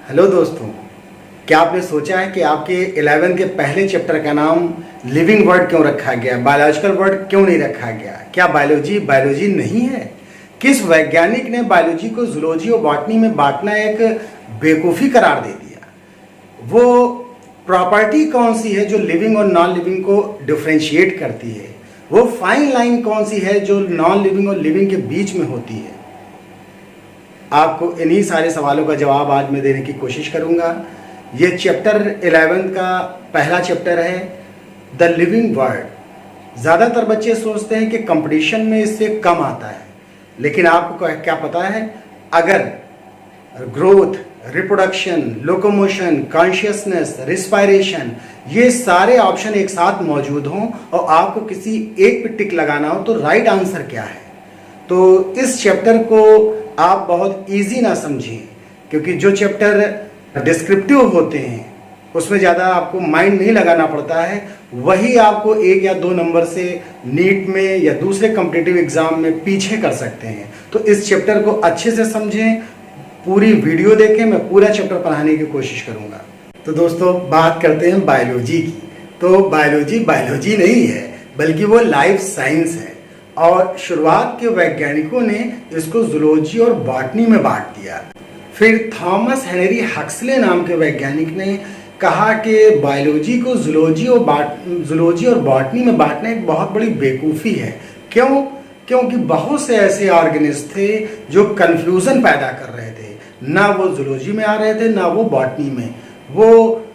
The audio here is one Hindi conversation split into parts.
हेलो दोस्तों, क्या आपने सोचा है कि आपके 11 के पहले चैप्टर का नाम लिविंग वर्ड क्यों रखा गया, बायोलॉजिकल वर्ड क्यों नहीं रखा गया? क्या बायोलॉजी बायोलॉजी नहीं है? किस वैज्ञानिक ने बायोलॉजी को जूलॉजी और बॉटनी में बांटना एक बेवकूफ़ी करार दे दिया? वो प्रॉपर्टी कौन सी है जो लिविंग और नॉन लिविंग को डिफ्रेंशिएट करती है? वो फाइन लाइन कौन सी है जो नॉन लिविंग और लिविंग के बीच में होती है? आपको इन्हीं सारे सवालों का जवाब आज मैं देने की कोशिश करूंगा। ये चैप्टर 11 का पहला चैप्टर है, द लिविंग वर्ड। ज़्यादातर बच्चे सोचते हैं कि कंपटीशन में इससे कम आता है, लेकिन आपको क्या पता है, अगर growth, reproduction, locomotion, consciousness, respiration, ये सारे ऑप्शन एक साथ मौजूद हों और आपको किसी एक पे टिक लगाना हो तो राइट आंसर क्या है? तो इस चैप्टर को आप बहुत इजी ना समझें, क्योंकि जो चैप्टर डिस्क्रिप्टिव होते हैं उसमें ज़्यादा आपको माइंड नहीं लगाना पड़ता है, वही आपको 1 या 2 नंबर से नीट में या दूसरे कॉम्पिटिटिव एग्जाम में पीछे कर सकते हैं। तो इस चैप्टर को अच्छे से समझें, पूरी वीडियो देखें, मैं पूरा चैप्टर पढ़ाने की कोशिश करूँगा। तो दोस्तों, बात करते हैं बायोलॉजी की। तो बायोलॉजी बायोलॉजी नहीं है, बल्कि वो लाइफ साइंस है, और शुरुआत के वैज्ञानिकों ने इसको जूलॉजी और बॉटनी में बांट दिया। फिर थॉमस हेनरी हक्सले नाम के वैज्ञानिक ने कहा कि बायोलॉजी को जूलॉजी और बॉटनी में बांटना एक बहुत बड़ी बेवकूफ़ी है। क्यों? क्योंकि बहुत से ऐसे ऑर्गेनिज्म थे जो कन्फ्यूज़न पैदा कर रहे थे, ना वो जूलॉजी में आ रहे थे ना वो बॉटनी में। वो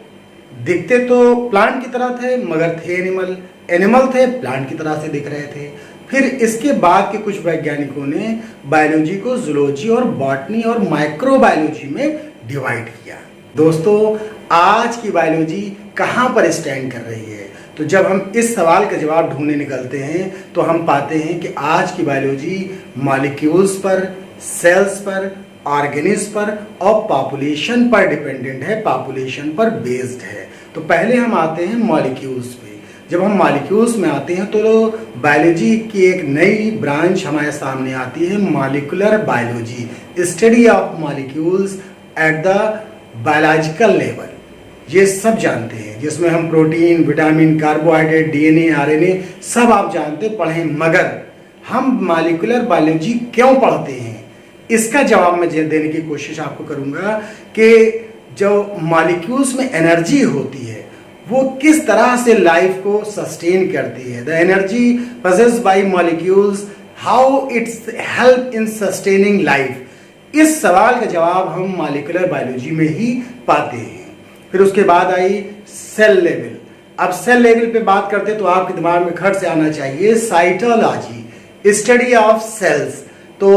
दिखते तो प्लांट की तरह थे मगर थे एनिमल थे, प्लांट की तरह से दिख रहे थे। फिर इसके बाद के कुछ वैज्ञानिकों ने बायोलॉजी को जूलॉजी और बॉटनी और माइक्रोबायोलॉजी में डिवाइड किया। दोस्तों, आज की बायोलॉजी कहाँ पर स्टैंड कर रही है? तो जब हम इस सवाल का जवाब ढूंढने निकलते हैं तो हम पाते हैं कि आज की बायोलॉजी मॉलिक्यूल्स पर, सेल्स पर, ऑर्गेनिज्म पर और पॉपुलेशन पर डिपेंडेंट है, पॉपुलेशन पर बेस्ड है। तो पहले हम आते हैं मॉलिक्यूल्स पे। जब हम मॉलिक्यूल्स में आते हैं तो बायोलॉजी की एक नई ब्रांच हमारे सामने आती है, molecular biology, study of molecules at the biological level. ये सब जानते हैं, जिसमें हम protein, vitamin, carbohydrate, DNA, RNA सब आप जानते पढ़ें, मगर हम मॉलिक्यूलर बायोलॉजी क्यों पढ़ते हैं? इसका जवाब मैं देने की कोशिश आपको करूंगा कि जो मॉलिक्यूल्स में एनर्जी होती है वो किस तरह से लाइफ को सस्टेन करती है। The energy possessed bye molecules, how it's help in sustaining life. इस सवाल का जवाब हम मॉलिक्यूलर बायोलॉजी में ही पाते हैं। फिर उसके बाद आई सेल लेवल। अब सेल लेवल पे बात करते तो आपके दिमाग में खट से आना चाहिए साइटोलॉजी, स्टडी ऑफ सेल्स। तो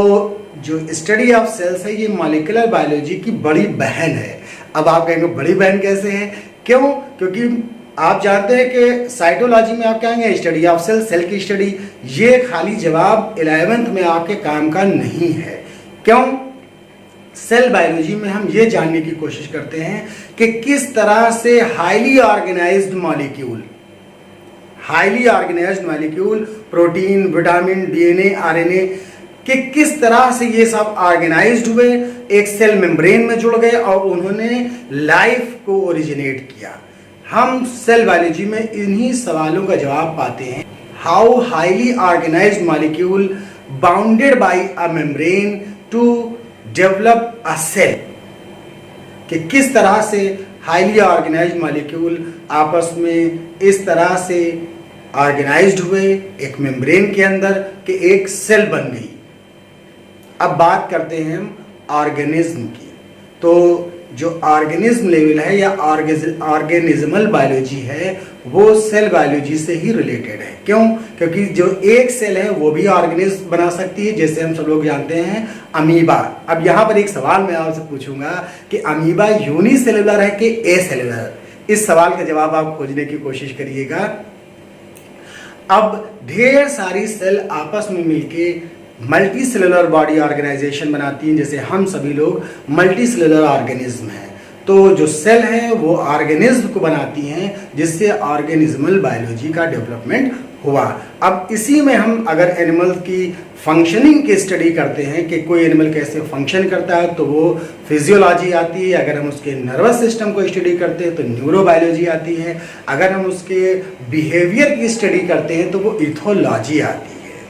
जो स्टडी ऑफ सेल्स है ये मॉलिक्यूलर बायोलॉजी की बड़ी बहन है। अब आप कहेंगे बड़ी बहन कैसे है? क्यों? क्योंकि आप जानते हैं कि साइटोलॉजी में आप कहेंगे स्टडी ऑफ सेल, सेल की स्टडी। ये खाली जवाब 11th में आपके काम का नहीं है। क्यों? सेल बायोलॉजी में हम ये जानने की कोशिश करते हैं कि किस तरह से highly organised molecule, protein, vitamin, DNA, RNA कि किस तरह से ये सब ऑर्गेनाइज्ड हुए, एक सेल मेम्ब्रेन में जुड़ गए और उन्होंने लाइफ को ओरिजिनेट किया। हम सेल बायोलॉजी में इन्हीं सवालों का जवाब पाते हैं। How highly organised molecule bounded by a membrane to develop a cell, कि किस तरह से हाईली ऑर्गेनाइज्ड मॉलिक्यूल आपस में इस तरह से ऑर्गेनाइज्ड हुए एक मेम्ब्रेन के अंदर कि एक सेल बन गई। अब बात करते हैं हम ऑर्गेनिज्म की। तो जो ऑर्गेनिज्म लेवल है या ऑर्गेनिज्मल बायोलॉजी है वो सेल बायोलॉजी से ही रिलेटेड है। क्यों? क्योंकि जो एक सेल है वो भी ऑर्गेनिज्म बना सकती है, जैसे हम सब लोग जानते हैं अमीबा। अब यहाँ पर एक सवाल मैं आपसे पूछूंगा कि अमीबा यूनिसेलुलर है कि एसेलुलर? इस सवाल का जवाब आप खोजने की कोशिश करिएगा। अब ढेर सारी सेल आपस में मिलके मल्टी सेलुलर बॉडी ऑर्गेनाइजेशन बनाती हैं, जैसे हम सभी लोग मल्टी सेलुलर ऑर्गेनिज्म हैं। तो जो सेल है वो ऑर्गेनिज्म को बनाती हैं, जिससे ऑर्गेनिज्मल बायोलॉजी का डेवलपमेंट हुआ। अब इसी में हम अगर एनिमल की फंक्शनिंग की स्टडी करते हैं कि कोई एनिमल कैसे फंक्शन करता है, तो वो फिजियोलॉजी आती है। अगर हम उसके नर्वस सिस्टम को स्टडी करते हैं तो न्यूरोबायोलॉजी आती है। अगर हम उसके बिहेवियर की स्टडी करते हैं तो वो इथोलॉजी आती है।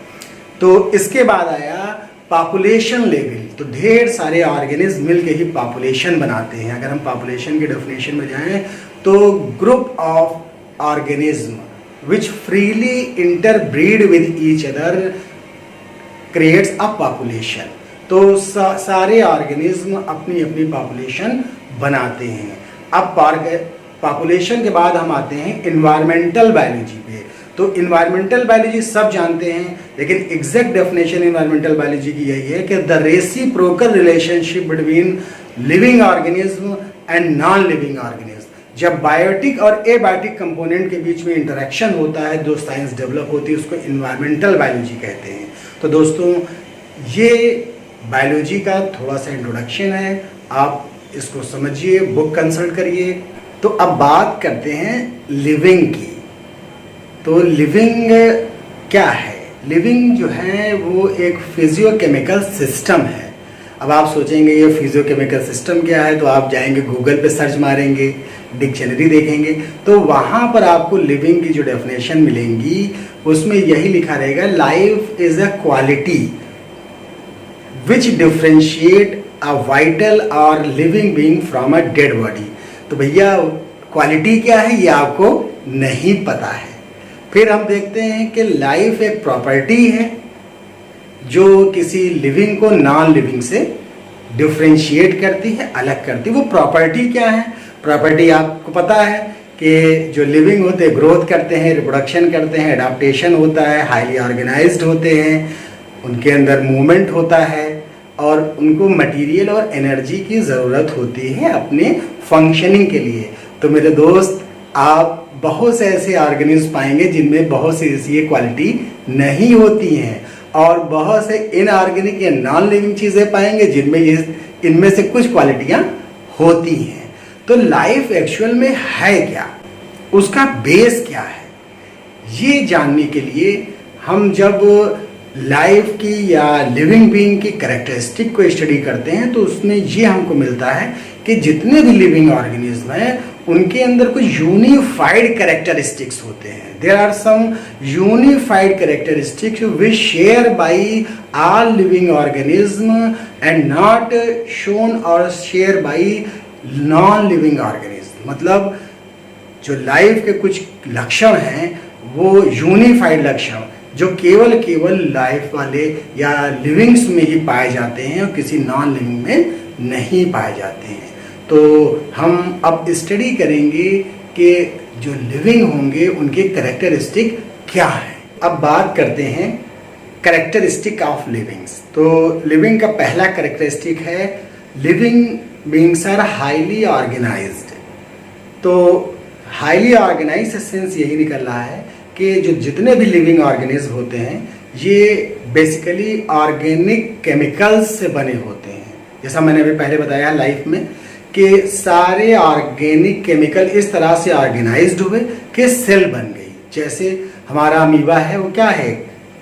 तो इसके बाद आया पॉपुलेशन लेवल। तो ढेर सारे ऑर्गेनिज्म मिल के ही पॉपुलेशन बनाते हैं। अगर हम पॉपुलेशन की डेफिनेशन में जाएं तो group of organism which freely interbreed with each other creates a population। तो सारे ऑर्गेनिज्म अपनी अपनी पॉपुलेशन बनाते हैं। अब पॉपुलेशन के बाद हम आते हैं इन्वायरमेंटल बायोलॉजी पे। तो इन्वायरमेंटल बायोलॉजी सब जानते हैं, लेकिन एग्जैक्ट डेफिनेशन इन्वायरमेंटल बायोलॉजी की यही है कि the reciprocal relationship between living organism and non living organism. जब बायोटिक और एबायोटिक कंपोनेंट के बीच में इंटरेक्शन होता है, जो साइंस डेवलप होती है, उसको इन्वायरमेंटल बायोलॉजी कहते हैं। तो दोस्तों, ये बायोलॉजी का थोड़ा सा इंट्रोडक्शन है, आप इसको समझिए, बुक कंसल्ट करिए। तो अब बात करते हैं लिविंग की। तो लिविंग क्या है? लिविंग जो है वो एक फिजियोकेमिकल सिस्टम है। अब आप सोचेंगे ये फिजियोकेमिकल सिस्टम क्या है, तो आप जाएंगे गूगल पे सर्च मारेंगे, डिक्शनरी देखेंगे, तो वहाँ पर आपको लिविंग की जो डेफिनेशन मिलेंगी उसमें यही लिखा रहेगा, life is a quality which differentiate a vital or living being from a dead body. तो भैया क्वालिटी क्या है ये आपको नहीं पता है। फिर हम देखते हैं कि लाइफ एक प्रॉपर्टी है जो किसी लिविंग को नॉन लिविंग से डिफ्रेंशिएट करती है, अलग करती है। वो प्रॉपर्टी क्या है? प्रॉपर्टी आपको पता है कि जो लिविंग होते हैं ग्रोथ करते हैं, रिप्रोडक्शन करते हैं, एडाप्टेशन होता है, हाईली ऑर्गेनाइज्ड होते हैं, उनके अंदर मूवमेंट होता है और उनको मटेरियल और एनर्जी की ज़रूरत होती है अपने फंक्शनिंग के लिए। तो मेरे दोस्त, आप बहुत से ऐसे ऑर्गेनिज्म पाएंगे जिनमें बहुत सी ऐसी क्वालिटी नहीं होती हैं, और बहुत से इनऑर्गेनिक या नॉन लिविंग चीज़ें पाएंगे जिनमें इनमें से कुछ क्वालिटियाँ होती हैं। तो लाइफ एक्चुअल में है क्या, उसका बेस क्या है, ये जानने के लिए हम जब लाइफ की या लिविंग बीइंग की कैरेक्टरिस्टिक को स्टडी करते हैं तो उसमें ये हमको मिलता है कि जितने भी लिविंग ऑर्गेनिज्म हैं उनके अंदर कुछ यूनिफाइड कैरेक्टरिस्टिक्स होते हैं। There are some unified characteristics which share by all living organism and not shown or share by non living organism. मतलब जो लाइफ के कुछ लक्षण हैं वो यूनिफाइड लक्षण जो केवल लाइफ वाले या लिविंग्स में ही पाए जाते हैं और किसी नॉन लिविंग में नहीं पाए जाते हैं। तो हम अब स्टडी करेंगे कि जो लिविंग होंगे उनके कैरेक्टरिस्टिक क्या है। अब बात करते हैं कैरेक्टरिस्टिक ऑफ लिविंग्स। तो लिविंग का पहला कैरेक्टरिस्टिक है living beings are highly organised. तो हाईली ऑर्गेनाइज्ड सेंस यही निकल रहा है कि जो जितने भी लिविंग ऑर्गेनिज्म होते हैं ये बेसिकली ऑर्गेनिक केमिकल्स से बने होते हैं। जैसा मैंने अभी पहले बताया लाइफ में कि सारे ऑर्गेनिक केमिकल इस तरह से ऑर्गेनाइज्ड हुए कि सेल बन गई। जैसे हमारा अमीबा है वो क्या है,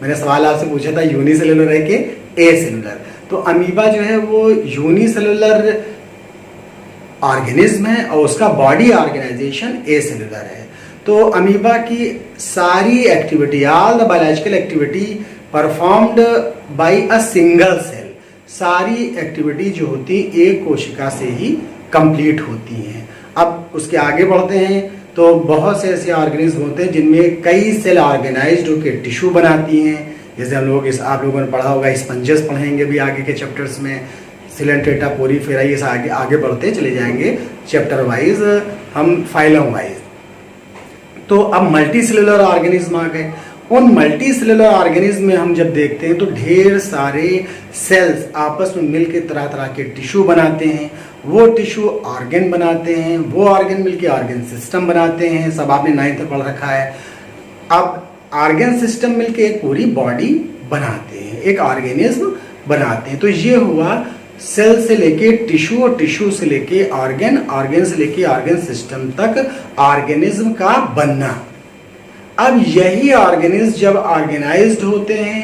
मैंने सवाल आपसे पूछा था यूनिसेलुलर है कि ए सेलुलर। तो अमीबा जो है वो यूनिसेलुलर ऑर्गेनिज्म है और उसका बॉडी ऑर्गेनाइजेशन ए सेलुलर है। तो अमीबा की सारी activity, all the biological activity performed by a single cell, सारी एक्टिविटी जो होती एक कोशिका से ही कंप्लीट होती हैं। अब उसके आगे बढ़ते हैं तो बहुत से ऐसे ऑर्गेनिज्म होते हैं जिनमें कई सेल ऑर्गेनाइज्ड होकर टिश्यू बनाती हैं। जैसे हम लोग आप लोगों ने पढ़ा होगा, स्पंजेस पढ़ेंगे भी आगे के चैप्टर्स में, सिलेंट्रेटा, पोरीफेरा, ये आगे बढ़ते चले जाएंगे चैप्टर वाइज, हम फाइलम वाइज। तो अब मल्टी सेलुलर ऑर्गेनिज्म आ गए। उन मल्टी सेलुलर ऑर्गेनिज्म में हम जब देखते हैं तो ढेर सारे सेल्स आपस में मिलकर तरह तरह के टिश्यू बनाते हैं, वो टिश्यू ऑर्गन बनाते हैं, वो ऑर्गन मिलके ऑर्गन सिस्टम बनाते हैं। सब आपने 9th में पढ़ रखा है। अब ऑर्गन सिस्टम मिलके एक पूरी बॉडी बनाते हैं, एक ऑर्गेनिज्म बनाते हैं। तो ये हुआ सेल से लेके टिश्यू और टिश्यू से लेके ऑर्गन, ऑर्गन से लेके ऑर्गन सिस्टम तक ऑर्गेनिज्म का बनना। अब यही ऑर्गेनिज्म जब ऑर्गेनाइज्ड होते हैं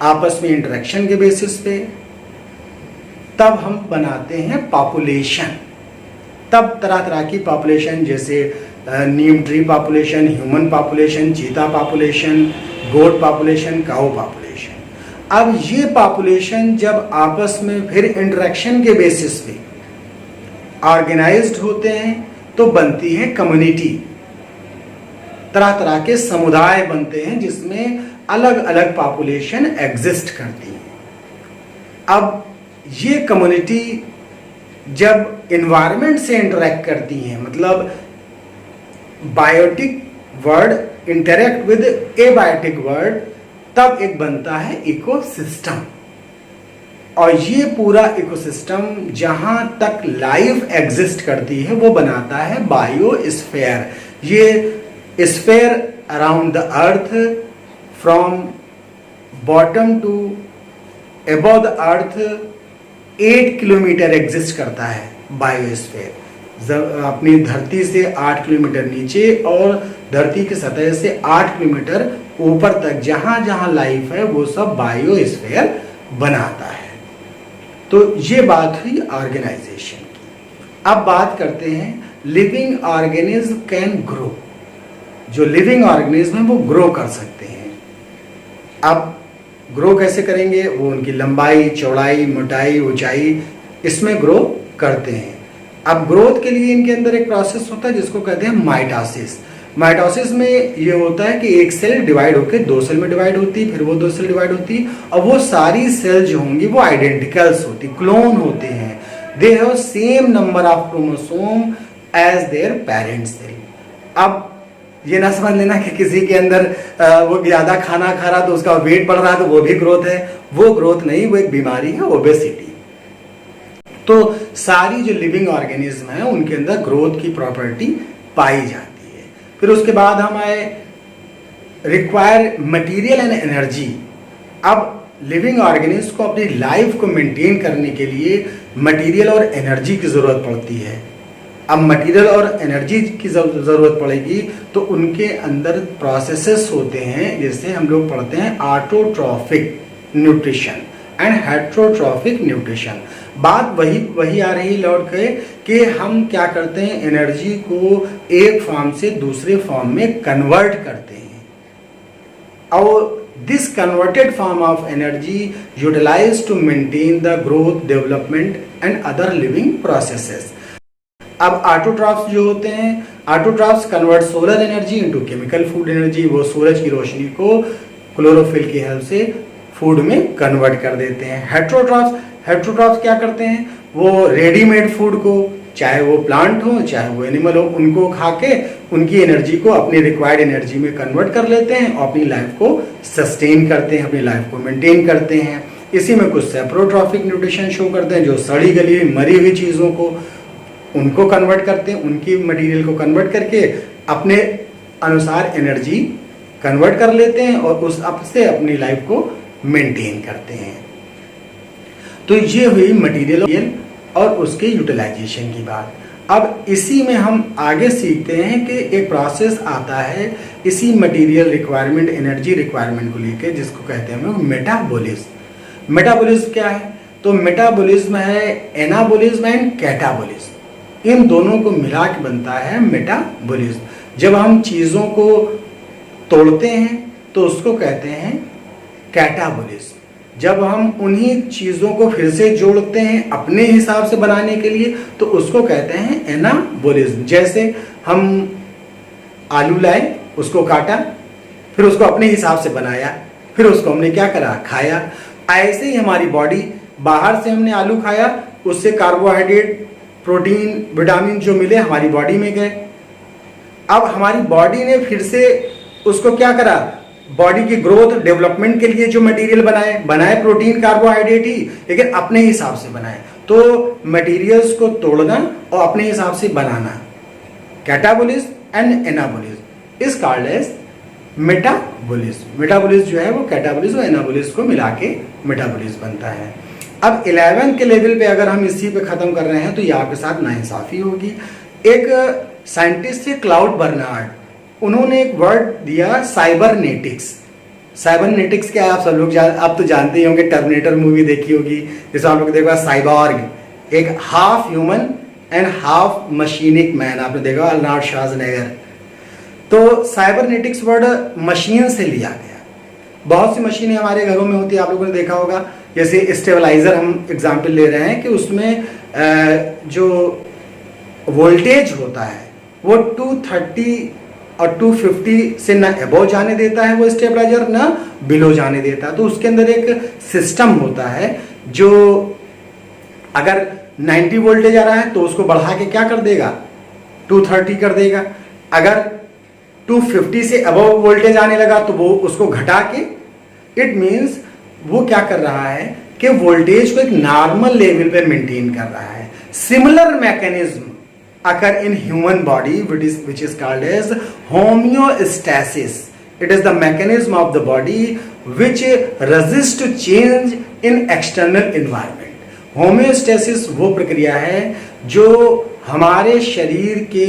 आपस में इंटरेक्शन के बेसिस पे, तब हम बनाते हैं पॉपुलेशन। तब तरह तरह की पॉपुलेशन, जैसे नीम ट्री पॉपुलेशन, ह्यूमन पॉपुलेशन, चीता पॉपुलेशन, गोट पॉपुलेशन, काऊ पॉपुलेशन। अब ये पॉपुलेशन जब आपस में फिर इंटरेक्शन के बेसिस पे ऑर्गेनाइज्ड होते हैं तो बनती है कम्युनिटी। तरह तरह के समुदाय बनते हैं जिसमें अलग अलग पॉपुलेशन एग्जिस्ट करती है। अब ये कम्युनिटी जब इन्वायरमेंट से इंटरेक्ट करती हैं, मतलब biotic world interact with abiotic world, तब एक बनता है इकोसिस्टम। और ये पूरा इकोसिस्टम जहां तक लाइफ एग्जिस्ट करती है वो बनाता है बायोस्फीयर। ये sphere around the earth from bottom to above the earth 8 kilometre exist करता है बायोस्फीयर। अपनी धरती से 8 किलोमीटर नीचे और धरती की सतह से 8 किलोमीटर ऊपर तक जहां जहां लाइफ है वो सब बायोस्फीयर बनाता है। तो ये बात हुई ऑर्गेनाइजेशन की। अब बात करते हैं लिविंग ऑर्गेनिज्म कैन ग्रो। जो लिविंग ऑर्गेनिज्म है वो ग्रो कर सकते हैं। अब ग्रो कैसे करेंगे? वो उनकी लंबाई, चौड़ाई, मोटाई, ऊंचाई, इसमें ग्रो करते हैं। अब ग्रोथ के लिए इनके अंदर एक प्रोसेस होता है जिसको कहते हैं माइटोसिस। माइटोसिस में ये होता है कि एक सेल डिवाइड होकर 2 सेल में डिवाइड होती है, फिर वो 2 सेल डिवाइड होती है, और वो सारी सेल जो होंगी वो आइडेंटिकल्स होती, क्लोन होते हैं। They have same number of chromosome as their parent cell. अब ये ना समझ लेना कि किसी के अंदर वो ज्यादा खाना खा रहा तो उसका वेट बढ़ रहा है तो वो भी ग्रोथ है। वो ग्रोथ नहीं, वो एक बीमारी है, ओबेसिटी। तो सारी जो लिविंग ऑर्गेनिज्म है उनके अंदर ग्रोथ की प्रॉपर्टी पाई जाती है। फिर उसके बाद हम आए रिक्वायर मटेरियल एंड एनर्जी। अब लिविंग ऑर्गेनिज्म को अपनी लाइफ को मेंटेन करने के लिए मटेरियल और एनर्जी की जरूरत पड़ती है। अब मटेरियल और एनर्जी की जरूरत पड़ेगी तो उनके अंदर प्रोसेसेस होते हैं, जैसे हम लोग पढ़ते हैं autotrophic nutrition and heterotrophic nutrition. बात वही आ रही लौट के कि हम क्या करते हैं, एनर्जी को एक फॉर्म से दूसरे फॉर्म में कन्वर्ट करते हैं, और this converted form of energy utilise to maintain the growth, development and other living processes. अब ऑटोट्रॉफ्स जो होते हैं, autotrophs convert solar energy into chemical food energy. वो सूरज की रोशनी को क्लोरोफिल की हेल्प से फूड में कन्वर्ट कर देते हैं। हेट्रोट्रॉफ्स क्या करते हैं, वो रेडीमेड फूड को, चाहे वो प्लांट हो चाहे वो एनिमल हो, उनको खा के उनकी एनर्जी को अपनी रिक्वायर्ड एनर्जी में कन्वर्ट कर लेते हैं और अपनी लाइफ को सस्टेन करते हैं, अपनी लाइफ को मेंटेन करते हैं। इसी में कुछ सेप्रोट्रॉफिक न्यूट्रिशन शो करते हैं, जो सड़ी गली हुई मरी हुई चीज़ों को उनको कन्वर्ट करते हैं, उनकी मटेरियल को कन्वर्ट करके अपने अनुसार एनर्जी कन्वर्ट कर लेते हैं और उस से अपनी लाइफ को मेंटेन करते हैं। तो ये हुई मटेरियल और उसके यूटिलाइजेशन की बात। अब इसी में हम आगे सीखते हैं कि एक प्रोसेस आता है इसी मटेरियल रिक्वायरमेंट, एनर्जी रिक्वायरमेंट को लेकर, जिसको कहते हैं हम लोग मेटाबॉलिज्म। मेटाबॉलिज्म क्या है? तो मेटाबॉलिज्म है एनाबॉलिज्म एंड कैटाबॉलिज्म। इन दोनों को मिला के बनता है मेटाबॉलिज्म। जब हम चीज़ों को तोड़ते हैं तो उसको कहते हैं कैटाबॉलिज्म। जब हम उन्हीं चीज़ों को फिर से जोड़ते हैं अपने हिसाब से बनाने के लिए तो उसको कहते हैं एनाबॉलिज्म। जैसे हम आलू लाए, उसको काटा, फिर उसको अपने हिसाब से बनाया, फिर उसको हमने क्या करा, खाया। ऐसे ही हमारी बॉडी, बाहर से हमने आलू खाया, उससे कार्बोहाइड्रेट, प्रोटीन, विटामिन जो मिले हमारी बॉडी में गए। अब हमारी बॉडी ने फिर से उसको क्या करा, बॉडी की ग्रोथ, डेवलपमेंट के लिए जो मटेरियल बनाए प्रोटीन, कार्बोहाइड्रेट ही, लेकिन अपने हिसाब से बनाए। तो मटेरियल्स को तोड़ना और अपने हिसाब से बनाना, catabolism and anabolism is called as metabolism. Metabolism जो है वो कैटाबॉलिज्म और एनाबॉलिज्म को मिला के मेटाबॉलिज्म बनता है। अब 11 के लेवल पे अगर हम इसी पे खत्म कर रहे हैं तो ये आपके साथ नाइंसाफी होगी। एक साइंटिस्ट थे क्लाउड बर्नार्ड, उन्होंने एक वर्ड दिया साइबरनेटिक्स। साइबरनेटिक्स क्या है आप सब लोग आप तो जानते ही होंगे, टर्मिनेटर मूवी देखी होगी, जिसमें आप लोग देखा साइबॉर्ग, एक half human and half machinic man, आपने देखा अर्नोल्ड श्वार्ज़नेगर। तो साइबरनेटिक्स वर्ड मशीन से लिया गया। बहुत सी मशीनें हमारे घरों में होती है, आप लोगों ने देखा होगा, जैसे स्टेबलाइजर हम एग्जाम्पल ले रहे हैं कि उसमें जो वोल्टेज होता है वो 230 और 250 से ना अबव जाने देता है वो स्टेबलाइजर, ना बिलो जाने देता है। तो उसके अंदर एक सिस्टम होता है जो अगर 90 वोल्टेज आ रहा है तो उसको बढ़ा के क्या कर देगा, 230 कर देगा। अगर 250 से अबव वोल्टेज आने लगा तो वो उसको घटा के, इट मीन्स वो क्या कर रहा है कि वोल्टेज को एक नॉर्मल लेवल पे मेंटेन कर रहा है। Similar mechanism occur in human body which is called as homeostasis. It is the mechanism of the body which resists to change in external environment. Homeostasis वो प्रक्रिया है जो हमारे शरीर के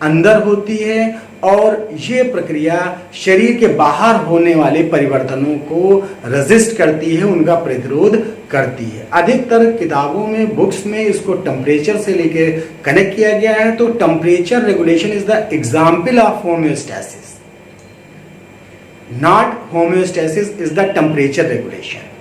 अंदर होती है और ये प्रक्रिया शरीर के बाहर होने वाले परिवर्तनों को रेजिस्ट करती है, उनका प्रतिरोध करती है। अधिकतर किताबों में, बुक्स में इसको टेम्परेचर से लेके कनेक्ट किया गया है। तो temperature regulation is the example of homeostasis, not homeostasis is the temperature regulation.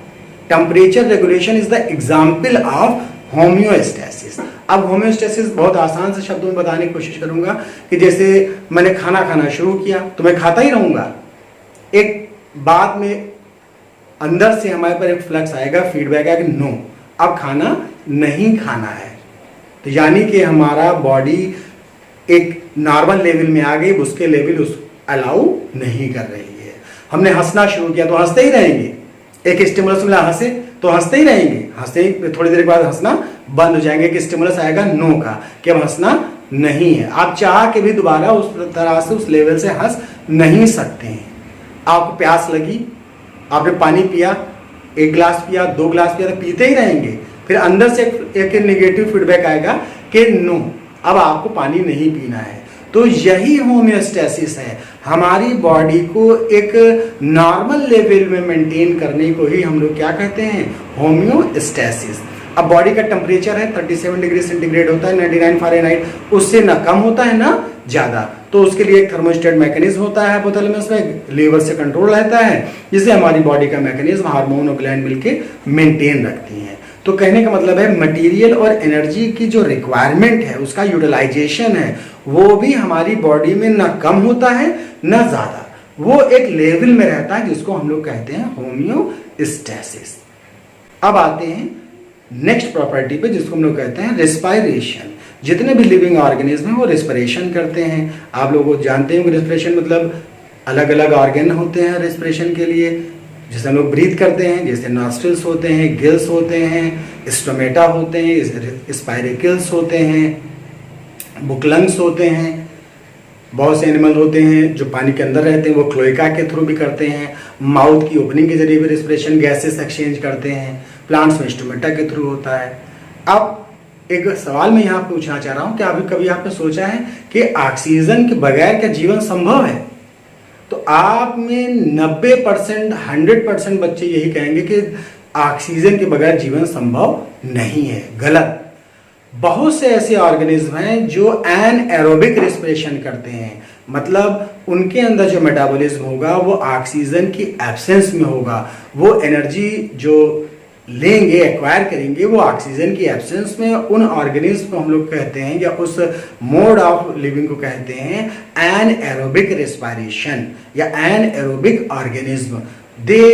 Temperature regulation is the example of homeostasis. अब होम्योस्टेसिस बहुत आसान से शब्दों में बताने की कोशिश करूंगा कि जैसे मैंने खाना खाना शुरू किया तो मैं खाता ही रहूंगा, एक बाद में अंदर से हमारे पर एक फ्लक्स आएगा, फीडबैक आएगा कि नो अब खाना नहीं खाना है। तो यानी कि हमारा बॉडी एक नॉर्मल लेवल में आ गई, उसके लेवल उस अलाउ नहीं कर रही है। हमने हंसना शुरू किया तो हंसते ही रहेंगे, एक स्टिमुलस मिला हंसे तो हंसते ही रहेंगे, हंसते ही थोड़ी देर के बाद हंसना बंद हो जाएंगे कि स्टिमुलस आएगा नो का कि अब हंसना नहीं है। आप चाह के भी दोबारा उस तरह से उस लेवल से हंस नहीं सकते हैं। आपको प्यास लगी, आपने पानी पिया, 1 गिलास पिया, 2 गिलास पिया, तो पीते ही रहेंगे। फिर अंदर से एक नेगेटिव फीडबैक आएगा कि नो अब आपको पानी नहीं पीना है। तो यही होम्योस्टेसिस है, हमारी बॉडी को एक नॉर्मल लेवल में मेंटेन करने को ही हम लोग क्या कहते हैं, होम्योस्टेसिस। अब बॉडी का टेम्परेचर है 37 डिग्री सेंटीग्रेड होता है, 99 फ़ारेनहाइट, उससे ना कम होता है ना ज़्यादा। तो उसके लिए एक थर्मोस्टेट मैकेनिज्म होता है बोतल में, उसमें लीवर से कंट्रोल रहता है, जिससे हमारी बॉडी का मैकेनिज्म हार्मोन और ग्लैंड मिलके मेंटेन रखती हैं। तो कहने का मतलब है मटेरियल और एनर्जी की जो रिक्वायरमेंट है, उसका यूटिलाइजेशन है, वो भी हमारी बॉडी में ना कम होता है ना ज़्यादा, वो एक लेवल में रहता है, जिसको हम लोग कहते हैं होम्योस्टेसिस। अब आते हैं नेक्स्ट प्रॉपर्टी पे, जिसको हम लोग कहते हैं रेस्पिरेशन। जितने भी लिविंग ऑर्गेनिज्म हैं वो रेस्पिरेशन करते हैं। आप लोग जानते हैं रेस्पिरेशन मतलब अलग अलग ऑर्गन होते हैं रेस्पिरेशन के लिए, जैसे हम लोग ब्रीथ करते हैं, जैसे नॉस्ट्रिल्स होते हैं, गिल्स होते हैं, स्टोमेटा होते हैं, स्पायरिकल्स होते हैं, बुकलंग्स होते हैं। बहुत से एनिमल होते हैं जो पानी के अंदर रहते हैं, वो क्लोएका के थ्रू भी करते हैं। माउथ की ओपनिंग के जरिए भी रेस्पिरेशन गैसेस एक्सचेंज करते हैं। प्लांट्स में स्टोमेटा के थ्रू होता है। अब एक सवाल मैं यहाँ पूछना चाह रहा हूँ कि अभी कभी आपने सोचा है कि ऑक्सीजन के बगैर क्या जीवन संभव है? तो आप में 90% 100% बच्चे यही कहेंगे कि ऑक्सीजन के बगैर जीवन संभव नहीं है। गलत। बहुत से ऐसे ऑर्गेनिज्म हैं जो एनएरोबिक रेस्पिरेशन करते हैं, मतलब उनके अंदर जो मेटाबॉलिज्म होगा वो ऑक्सीजन की एब्सेंस में होगा। वो एनर्जी जो लेंगे, एक्वायर करेंगे, वो ऑक्सीजन की एब्सेंस में। उन ऑर्गेनिज्म को हम लोग कहते हैं, या उस मोड ऑफ लिविंग को कहते हैं एनएरोबिक रेस्पिरेशन या anaerobic organism. They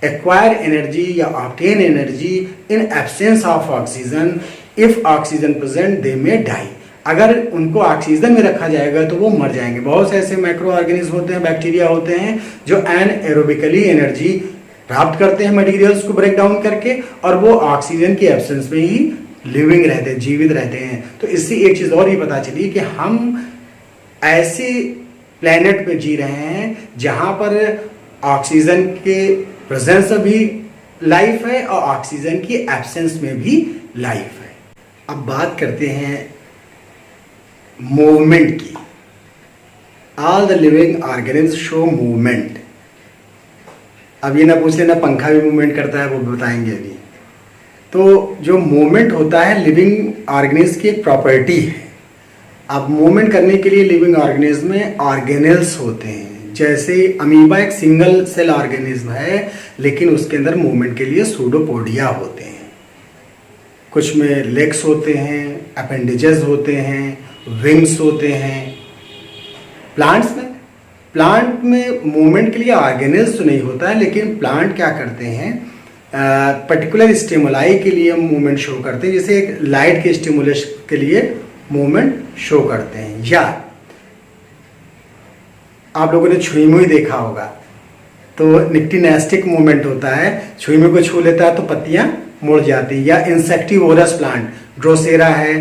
acquire energy या obtain energy in absence of oxygen. If oxygen present they may die. अगर उनको ऑक्सीजन में रखा जाएगा तो वो मर जाएंगे। बहुत से ऐसे माइक्रो ऑर्गेनिज्म होते हैं, बैक्टीरिया होते हैं जो एनएरोबिकली एनर्जी प्राप्त करते हैं मटेरियल्स को ब्रेक डाउन करके, और वो ऑक्सीजन की एब्सेंस में ही लिविंग रहते हैं, जीवित रहते हैं। तो इससे एक चीज और ही पता चली कि हम ऐसे प्लेनेट पे जी रहे हैं जहां पर ऑक्सीजन के प्रेजेंस में भी लाइफ है और ऑक्सीजन की एब्सेंस में भी लाइफ है। अब बात करते हैं मूवमेंट की। All the living organism show movement. अब ये ना पूछ लेना पंखा भी मूवमेंट करता है, वो बताएंगे अभी। तो जो मूवमेंट होता है लिविंग ऑर्गेनिज्म की एक प्रॉपर्टी है। अब मूवमेंट करने के लिए लिविंग ऑर्गेनिज्म में ऑर्गेनेल्स होते हैं। जैसे अमीबा एक सिंगल सेल ऑर्गेनिज्म है, लेकिन उसके अंदर मूवमेंट के लिए सूडोपोडिया होते हैं। कुछ में लेग्स होते हैं, अपेंडेजेस होते हैं, विंग्स होते हैं। प्लांट में मूवमेंट के लिए ऑर्गेनेल्स तो नहीं होता है, लेकिन प्लांट क्या करते हैं, पर्टिकुलर स्टिमुलाई के लिए मूवमेंट शो करते हैं। जैसे एक लाइट के स्टिमुलेशन के लिए मूवमेंट शो करते हैं। या आप लोगों ने छुईमुई देखा होगा, तो निक्टिनेस्टिक मूवमेंट होता है। छुईमुई को छू लेता है तो पत्तियां मुड़ जाती है। या इंसेक्टिवोरस प्लांट, ड्रोसेरा है,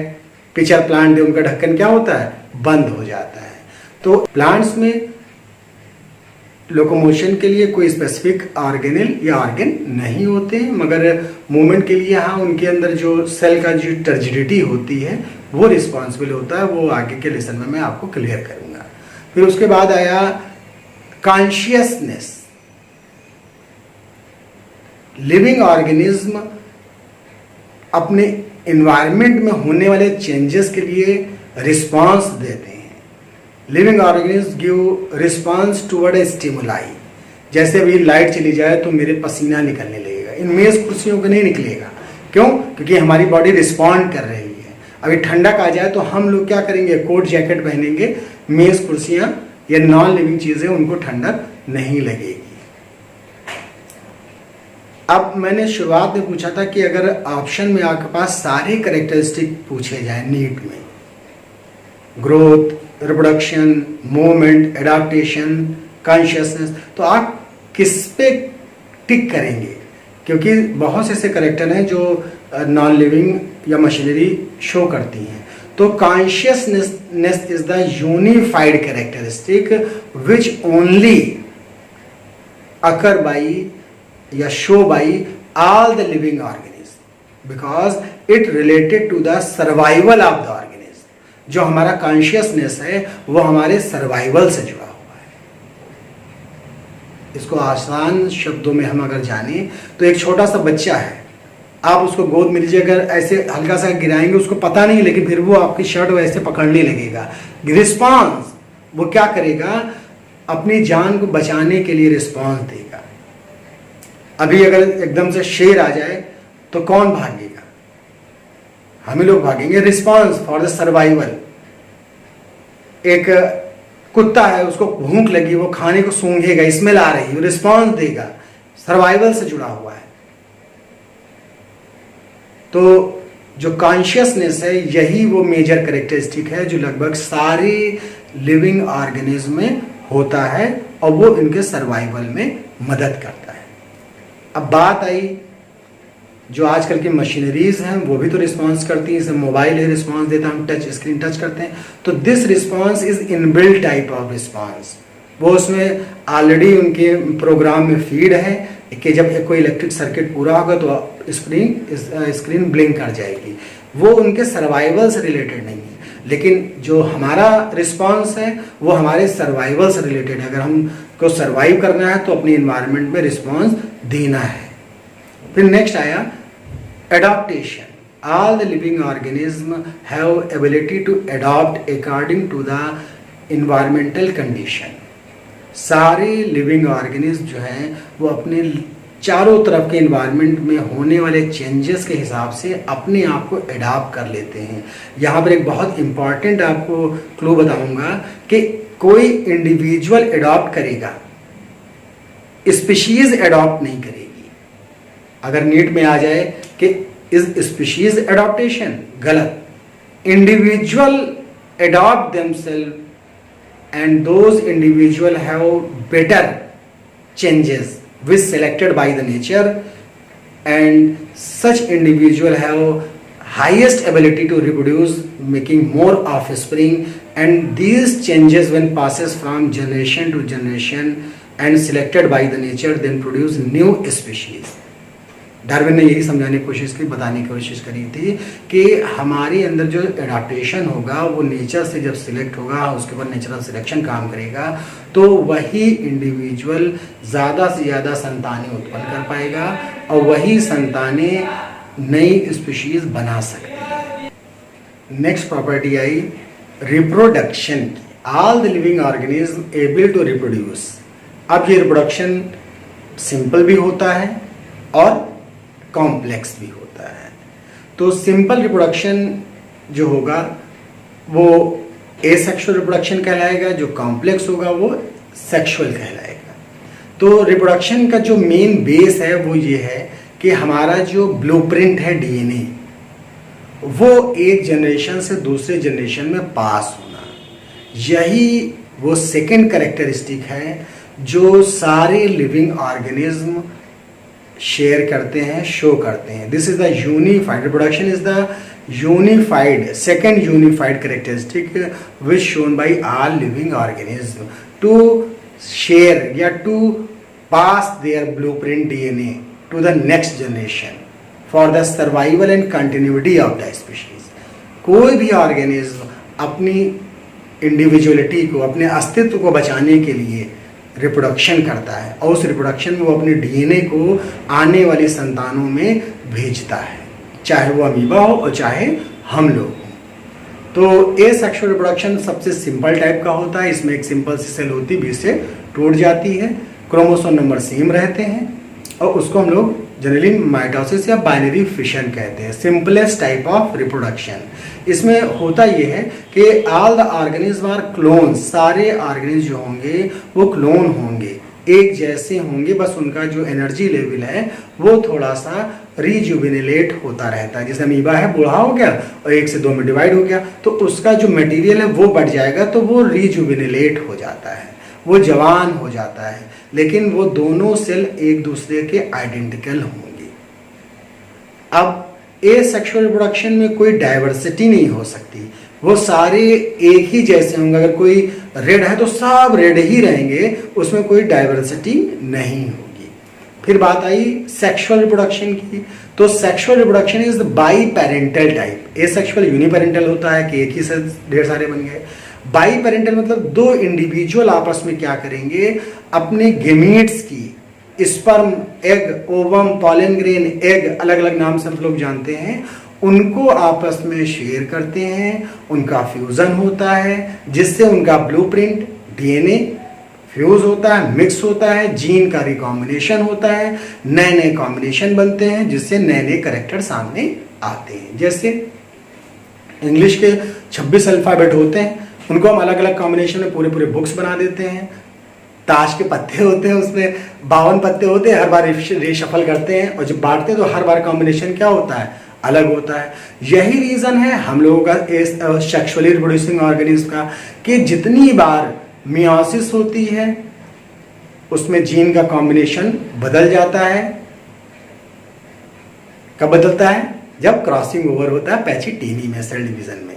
पिचर प्लांट है, उनका ढक्कन क्या होता है, बंद हो जाता है। तो प्लांट्स में लोकोमोशन के लिए कोई स्पेसिफिक ऑर्गेनेल या ऑर्गन नहीं होते, मगर मूवमेंट के लिए हाँ उनके अंदर जो सेल का जो टर्जिडिटी होती है वो रिस्पॉन्सिबल होता है। वो आगे के लेसन में मैं आपको क्लियर करूंगा। फिर उसके बाद आया कॉन्शियसनेस। लिविंग ऑर्गेनिज्म अपने एनवायरनमेंट में होने वाले चेंजेस के लिए रिस्पॉन्स देते हैं। Living organism give response toward a stimuli. जैसे अभी लाइट चली जाए तो मेरे पसीना निकलने लगेगा, इन मेज कुर्सियों को नहीं निकलेगा। क्यों? क्योंकि हमारी बॉडी रिस्पॉन्ड कर रही है। अभी ठंडक आ जाए तो हम लोग क्या करेंगे, कोट जैकेट पहनेंगे। मेज कुर्सियां या नॉन लिविंग चीजें, उनको ठंडक नहीं लगेगी। अब मैंने शुरुआत में पूछा था कि अगर ऑप्शन में आपके पास सारे करेक्टरिस्टिक पूछे जाए नीट में, growth, reproduction, movement, adaptation, consciousness, तो आप किस पे टिक करेंगे? क्योंकि बहुत से ऐसे करेक्टर हैं जो नॉन लिविंग या मशीनरी शो करती हैं। तो consciousness is the unified characteristic which only occur by या show by all the living organism because it related to the survival of the organism. जो हमारा कॉन्शियसनेस है वो हमारे सर्वाइवल से जुड़ा हुआ है। इसको आसान शब्दों में हम अगर जाने तो एक छोटा सा बच्चा है, आप उसको गोद में लीजिए, अगर ऐसे हल्का सा गिराएंगे उसको पता नहीं, लेकिन फिर वो आपकी शर्ट वैसे पकड़ने लगेगा। रिस्पॉन्स वो क्या करेगा, अपनी जान को बचाने के लिए रिस्पॉन्स देगा। अभी अगर एकदम से शेर आ जाए तो कौन भागेगा? हम ही लोग भागेंगे। Response for the survival. एक कुत्ता है, उसको भूख लगी, वो खाने को सूंघेगा, स्मेल आ रही है, रिस्पॉन्स देगा, सर्वाइवल से जुड़ा हुआ है। तो जो कॉन्शियसनेस है यही वो मेजर कैरेक्टरिस्टिक है जो लगभग सारे लिविंग ऑर्गेनिज्म में होता है और वो इनके सर्वाइवल में मदद करता है। अब बात आई जो आजकल की मशीनरीज हैं वो भी तो रिस्पॉन्स करती हैं। जैसे मोबाइल है, रिस्पॉन्स देता है, हम टच स्क्रीन टच करते हैं, तो this response is inbuilt type of response. वो उसमें ऑलरेडी उनके प्रोग्राम में फीड है कि जब कोई इलेक्ट्रिक सर्किट पूरा होगा तो स्क्रीन ब्लिंक कर जाएगी। वो उनके सर्वाइवल से रिलेटेड नहीं है, लेकिन जो हमारा रिस्पॉन्स है वो हमारे सर्वाइवल से रिलेटेड है। अगर हमको सर्वाइव करना है तो अपनी इन्वायरमेंट में रिस्पॉन्स देना है। फिर नेक्स्ट आया adaptation. All the living organism have ability to adopt according to the environmental condition. सारे लिविंग ऑर्गेनिज्म जो हैं वो अपने चारों तरफ के इन्वायरमेंट में होने वाले चेंजेस के हिसाब से अपने आप को अडॉप्ट कर लेते हैं। यहाँ पर एक बहुत इंपॉर्टेंट आपको क्लू बताऊंगा कि कोई इंडिविजुअल अडॉप्ट करेगा, स्पीशीज अडॉप्ट नहीं करेगी। अगर नीट में आ जाए कि इज स्पीशीज अडॉप्टेशन, गलत। Individual adopt themselves and those individual have better changes which selected by the nature, and such individual have highest ability to reproduce, making more offspring, and these changes when passes from generation to generation and selected by the nature then produce new species. Darwin ने यही समझाने की कोशिश की, बताने की कोशिश करी थी कि हमारे अंदर जो एडाप्टेशन होगा वो नेचर से जब सिलेक्ट होगा, उसके ऊपर नेचुरल सिलेक्शन काम करेगा, तो वही इंडिविजुअल ज़्यादा से ज़्यादा संतानें उत्पन्न कर पाएगा और वही संतानें नई स्पीशीज बना सकते हैं। नेक्स्ट प्रॉपर्टी आई रिप्रोडक्शन की। All the living organism able to reproduce. अब ये रिप्रोडक्शन सिंपल भी होता है और कॉम्प्लेक्स भी होता है। तो सिंपल रिप्रोडक्शन जो होगा वो एसेक्सुअल रिप्रोडक्शन कहलाएगा, जो कॉम्प्लेक्स होगा वो सेक्सुअल कहलाएगा। तो रिप्रोडक्शन का जो मेन बेस है वो ये है कि हमारा जो ब्लूप्रिंट है डीएनए, वो एक जनरेशन से दूसरे जनरेशन में पास होना, यही वो सेकेंड कैरेक्टरिस्टिक है जो सारे लिविंग ऑर्गेनिज्म शेयर करते हैं, शो करते हैं। This is the unified reproduction, is the unified second unified characteristic which shown by all living organism to share या to pass their blueprint DNA to the next generation for the survival and continuity of the species. कोई भी ऑर्गेनिज्म अपनी इंडिविजुअलिटी को, अपने अस्तित्व को बचाने के लिए रिप्रोडक्शन करता है और उस रिप्रोडक्शन में वो अपने डीएनए को आने वाली संतानों में भेजता है, चाहे वो अमीबा हो और चाहे हम लोग हों। तो एसेक्सुअल रिप्रोडक्शन सबसे सिंपल टाइप का होता है। इसमें एक सिंपल सी सेल होती है, बीच से टूट जाती है, क्रोमोसोम नंबर सेम रहते हैं और उसको हम लोग जनरली माइटोसिस या बाइनरी फिशन कहते हैं। Simplest type of reproduction. इसमें होता यह है कि all the organism are clone. सारे ऑर्गेनिज्म जो होंगे वो क्लोन होंगे, एक जैसे होंगे, बस उनका जो एनर्जी लेवल है वो थोड़ा सा रिजुविनेट होता रहता है। जैसे अमीबा है, बूढ़ा हो गया और 1 से 2 में डिवाइड हो गया तो उसका जो मटेरियल है वो बढ़ जाएगा, तो वो रिजुविनेट हो जाता है, वो जवान हो जाता है, लेकिन वो दोनों सेल एक दूसरे के आइडेंटिकल होंगे। अब एसेक्सुअल रिप्रोडक्शन में कोई डाइवर्सिटी नहीं हो सकती, वो सारे एक ही जैसे होंगे। अगर कोई रेड है तो सब रेड ही रहेंगे, उसमें कोई डाइवर्सिटी नहीं होगी। फिर बात आई सेक्सुअल रिप्रोडक्शन की। तो sexual reproduction is by parental type. Asexual uniparental होता है कि एक ही से ढेर सारे बन गए। बाई पेरेंटल मतलब दो इंडिविजुअल आपस में क्या करेंगे, अपने गेमीट्स की sperm, egg, ovum, pollen grain, egg, अलग अलग नाम से हम लोग जानते हैं, उनको आपस में शेयर करते हैं, उनका फ्यूजन होता है जिससे उनका ब्लूप्रिंट डीएनए फ्यूज होता है, मिक्स होता है, जीन का रिकॉम्बिनेशन होता है, नए नए कॉम्बिनेशन बनते हैं जिससे नए नए कैरेक्टर सामने आते हैं। जैसे इंग्लिश के 26 अल्फाबेट होते हैं, उनको हम अलग अलग कॉम्बिनेशन में पूरे पूरे बुक्स बना देते हैं। ताश के पत्ते होते हैं, उसमें 52 पत्ते होते हैं, हर बार रीशफल करते हैं और जब बांटते हैं तो हर बार कॉम्बिनेशन क्या होता है, अलग होता है। यही रीज़न है हम लोगों का सेक्सुअली रिप्रोड्यूसिंग ऑर्गेनिज्म का कि जितनी बार मियोसिस होती है उसमें जीन का कॉम्बिनेशन बदल जाता है। कब बदलता है? जब क्रॉसिंग ओवर होता है पैचिटीनी में, सेल डिवीजन में।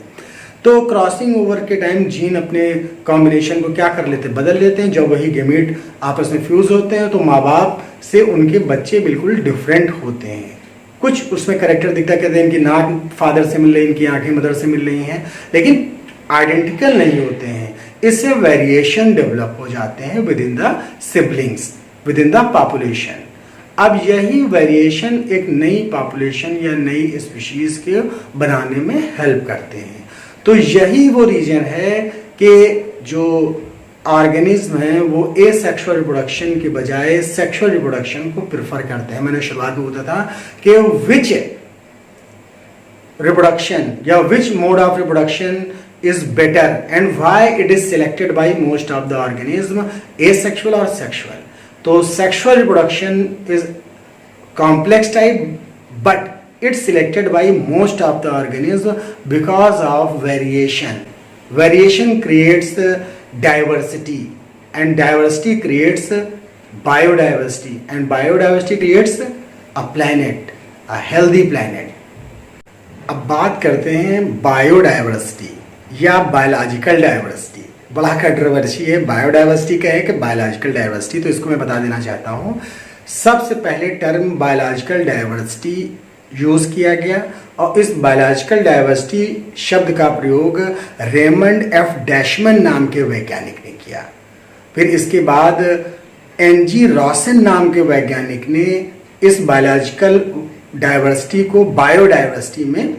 तो क्रॉसिंग ओवर के टाइम जीन अपने कॉम्बिनेशन को क्या कर लेते हैं, बदल लेते हैं। जब वही गेमीट आपस में फ्यूज होते हैं तो माँ बाप से उनके बच्चे बिल्कुल डिफरेंट होते हैं। कुछ उसमें करेक्टर दिखता है, कहते हैं इनकी नाक फादर से मिल रही, इनकी आंखें मदर से मिल रही हैं, लेकिन आइडेंटिकल नहीं होते हैं। इससे वेरिएशन डेवलप हो जाते हैं with in the siblings, with in the population. अब यही वेरिएशन एक नई पॉपुलेशन या नई स्पीशीज के बनाने में हेल्प करते हैं। तो यही वो रीजन है कि जो ऑर्गेनिज्म हैं वो एसेक्सुअल रिप्रोडक्शन के बजाय सेक्सुअल रिप्रोडक्शन को प्रेफर करते हैं। मैंने शुरुआत में बताया था कि विच रिप्रोडक्शन या which mode of reproduction is better and why it is selected by most of the organism, asexual or sexual. So sexual reproduction is complex type, but it's selected by most of the organism because of variation. Variation creates diversity and diversity creates biodiversity and biodiversity creates a planet, a healthy planet. अब बात करते हैं बायोडाइवर्सिटी या बायोलॉजिकल डाइवर्सिटी। बड़ा कंट्रोवर्सी है बायोडाइवर्सिटी का है कि बायोलॉजिकल डाइवर्सिटी, तो इसको मैं बता देना चाहता हूँ सबसे पहले टर्म बायोलॉजिकल डाइवर्सिटी यूज किया गया और इस बायोलॉजिकल डाइवर्सिटी शब्द का प्रयोग रेमंड एफ डैशमन नाम के वैज्ञानिक ने किया। फिर इसके बाद एनजी रॉसन नाम के वैज्ञानिक ने इस बायोलॉजिकल डाइवर्सिटी को बायोडाइवर्सिटी में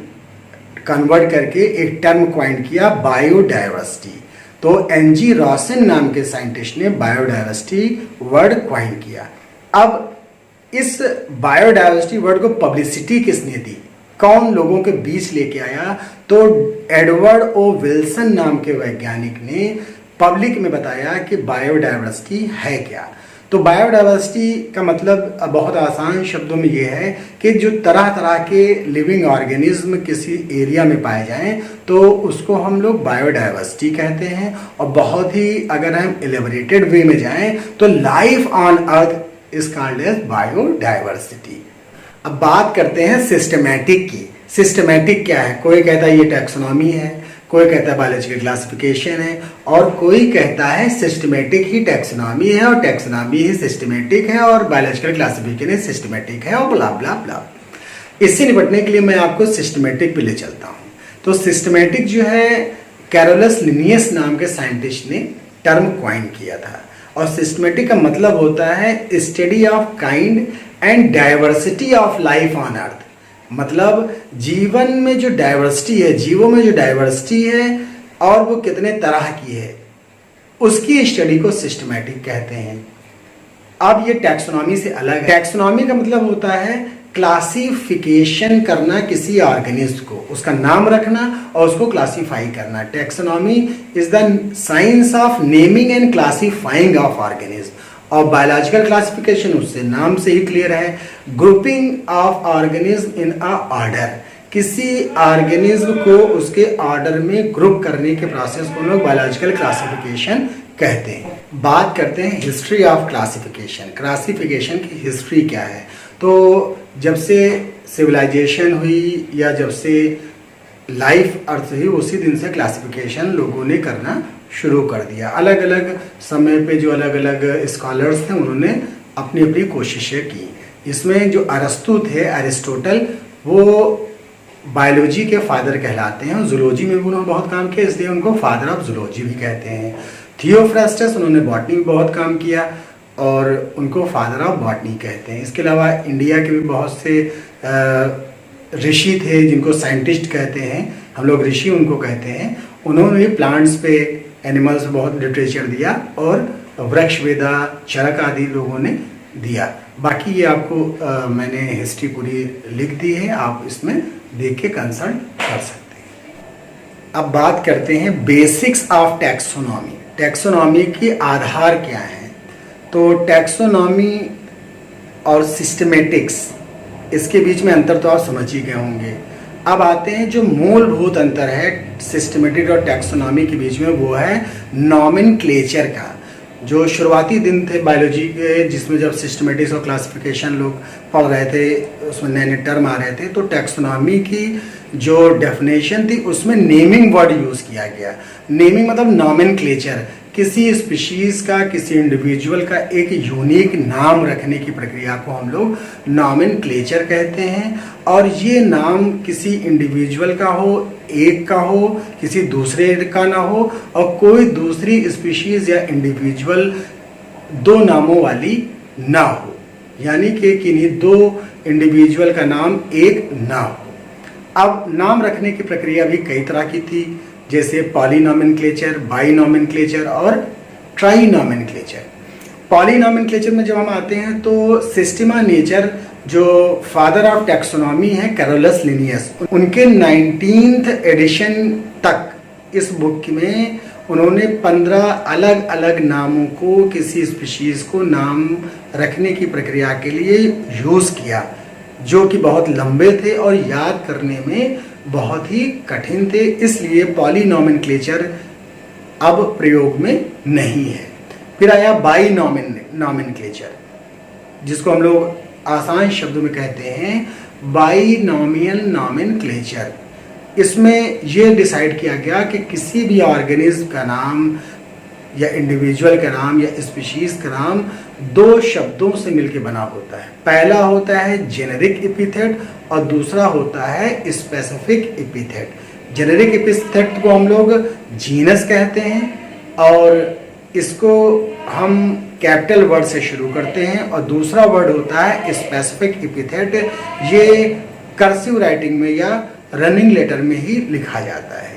कन्वर्ट करके एक टर्म क्वाइन किया, बायोडाइवर्सिटी। तो एनजी रॉसन नाम के साइंटिस्ट ने बायोडाइवर्सिटी वर्ड क्वाइन किया। अब इस बायोडाइवर्सिटी वर्ड को पब्लिसिटी किसने दी, कौन लोगों के बीच लेके आया, तो एडवर्ड ओ विल्सन नाम के वैज्ञानिक ने पब्लिक में बताया कि बायोडाइवर्सिटी है क्या। तो बायोडाइवर्सिटी का मतलब बहुत आसान शब्दों में ये है कि जो तरह तरह के लिविंग ऑर्गेनिज्म किसी एरिया में पाए जाएं तो उसको हम लोग बायोडाइवर्सिटी कहते हैं। और बहुत ही अगर हम एलिबरेटेड वे में जाएं तो life on earth is called as biodiversity. अब बात करते हैं सिस्टमैटिक की। सिस्टमैटिक क्या है, कोई कहता है ये टैक्सोनॉमी है, कोई कहता है बायोलॉजिकल क्लासिफिकेशन है, और कोई कहता है सिस्टमेटिक ही टैक्सोनॉमी है और टैक्सोनॉमी ही सिस्टमेटिक है और बायोलॉजिकल क्लासिफिकेशन ही सिस्टमेटिक है और ब्ला ब्ला ब्ला। इससे निपटने के लिए मैं आपको सिस्टमेटिक पे ले चलता हूँ। तो सिस्टमेटिक जो है कैरोलस लिनियस नाम के साइंटिस्ट ने टर्म क्वाइन किया था और सिस्टमेटिक का मतलब होता है study of kind and diversity of life on अर्थ। मतलब जीवन में जो डाइवर्सिटी है, जीवों में जो डाइवर्सिटी है और वो कितने तरह की है, उसकी स्टडी को सिस्टमैटिक कहते हैं। अब ये टैक्सोनॉमी से अलग है। टैक्सोनॉमी का मतलब होता है क्लासिफिकेशन करना किसी ऑर्गेनिज्म को, उसका नाम रखना और उसको क्लासिफाई करना। Taxonomy is the science of naming and classifying of organism. और बायोलॉजिकल क्लासिफिकेशन उससे नाम से ही क्लियर है, grouping of organism in a order. किसी ऑर्गेनिज्म को उसके ऑर्डर में ग्रुप करने के प्रोसेस को लोग बायोलॉजिकल क्लासिफिकेशन कहते हैं। बात करते हैं हिस्ट्री ऑफ क्लासिफिकेशन। क्लासिफिकेशन की हिस्ट्री क्या है, तो जब से सिविलाइजेशन हुई या जब से लाइफ अर्थ हुई उसी दिन से क्लासिफिकेशन लोगों ने करना शुरू कर दिया। अलग अलग समय पे जो अलग अलग स्कॉलर्स थे उन्होंने अपनी अपनी कोशिशें की। इसमें जो अरस्तु थे, एरिस्टोटल, वो बायोलॉजी के फादर कहलाते हैं। जूलॉजी में भी उन्होंने बहुत काम किया, इसलिए उनको फादर ऑफ जूलॉजी भी कहते हैं। थियोफ्रास्टस, उन्होंने बॉटनी में बहुत काम किया और उनको फादर ऑफ बॉटनी कहते हैं। इसके अलावा इंडिया के भी बहुत से ऋषि थे जिनको साइंटिस्ट कहते हैं, हम लोग ऋषि उनको कहते हैं। उन्होंने भी प्लांट्स पे, एनिमल्स पे बहुत लिटरेचर दिया और वृक्ष वेदा, चरक आदि लोगों ने दिया। बाकी ये आपको मैंने हिस्ट्री पूरी लिख दी है, आप इसमें देख के कंसल्ट कर सकते हैं। अब बात करते हैं बेसिक्स ऑफ टैक्सोनॉमी। टैक्सोनॉमी के आधार क्या हैं, तो टैक्सोनॉमी और सिस्टमेटिक्स, इसके बीच में अंतर तो आप समझ ही गए होंगे। अब आते हैं जो मूलभूत अंतर है सिस्टमेटिक और टैक्सोनॉमी के बीच में, वो है नॉमेनक्लेचर का। जो शुरुआती दिन थे बायोलॉजी के, जिसमें जब सिस्टमेटिक्स और क्लासिफिकेशन लोग पढ़ रहे थे, उसमें नए नए टर्म आ रहे थे, तो टैक्सोनॉमी की जो डेफिनेशन थी उसमें नेमिंग वर्ड यूज़ किया गया। नेमिंग मतलब नॉमेनक्लेचर, किसी स्पीशीज का, किसी इंडिविजुअल का एक यूनिक नाम रखने की प्रक्रिया को हम लोग नॉमेनक्लेचर कहते हैं। और ये नाम किसी इंडिविजुअल का हो, एक का हो, किसी दूसरे का ना हो, और कोई दूसरी स्पीशीज या इंडिविजुअल दो नामों वाली ना हो, यानी कि किन्हीं दो इंडिविजुअल का नाम एक ना हो। अब नाम रखने की प्रक्रिया भी कई तरह की थी, जैसे पॉलीनॉमेनक्लेचर, बाइनॉमेनक्लेचर और ट्राइनॉमेनक्लेचर। पॉलीनॉमेनक्लेचर में जब हम आते हैं तो सिस्टमा नेचर, जो फादर ऑफ टैक्सोनॉमी है कैरोलस लिनियस, उनके 19th एडिशन तक इस बुक में उन्होंने 15 अलग अलग नामों को, किसी स्पीशीज को नाम रखने की प्रक्रिया के लिए यूज़ किया, जो कि बहुत लंबे थे और याद करने में बहुत ही कठिन थे। इसलिए पॉलीनॉमेनक्लेचर अब प्रयोग में नहीं है। फिर आया बाइनॉमेनक्लेचर, जिसको हम लोग आसान शब्दों में कहते हैं बाइनॉमियल नॉमेनक्लेचर। इसमें यह डिसाइड किया गया कि किसी भी ऑर्गेनिज्म का नाम या इंडिविजुअल का नाम या स्पीशीज का नाम दो शब्दों से मिलकर बना होता है। पहला होता है जेनेरिक एपिथेट और दूसरा होता है स्पेसिफिक एपिथेट। जेनेरिक एपिथेट को हम लोग जीनस कहते हैं और इसको हम कैपिटल वर्ड से शुरू करते हैं, और दूसरा वर्ड होता है स्पेसिफिक एपिथेट। ये कर्सिव राइटिंग में या रनिंग लेटर में ही लिखा जाता है।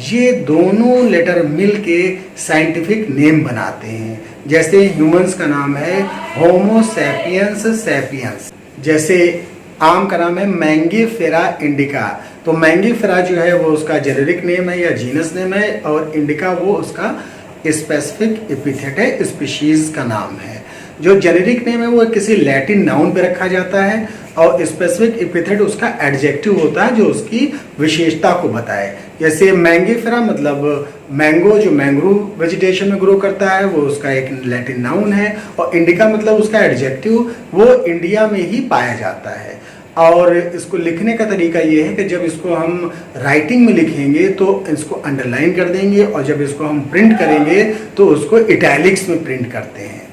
ये दोनों लेटर मिलके साइंटिफिक नेम बनाते हैं। जैसे ह्यूमंस का नाम है होमो सैपियंस सैपियंस, जैसे आम का नाम है मैंगीफेरा इंडिका। तो मैंगीफेरा जो है वो उसका जेनेरिक नेम है या जीनस नेम है, और इंडिका वो उसका स्पेसिफिक एपिथेट है, स्पीशीज का नाम है। जो जेनेरिक नेम है वो किसी लैटिन नाउन पे रखा जाता है, और स्पेसिफिक एपिथेट उसका एडजेक्टिव होता है जो उसकी विशेषता को बताए। जैसे मैंगीफेरा मतलब मैंगो, जो मैंग्रो वेजिटेशन में ग्रो करता है, वो उसका एक लैटिन नाउन है, और इंडिका मतलब उसका एडजेक्टिव वो इंडिया में ही पाया जाता है। और इसको लिखने का तरीका ये है कि जब इसको हम राइटिंग में लिखेंगे तो इसको अंडरलाइन कर देंगे, और जब इसको हम प्रिंट करेंगे तो उसको इटैलिक्स में प्रिंट करते हैं।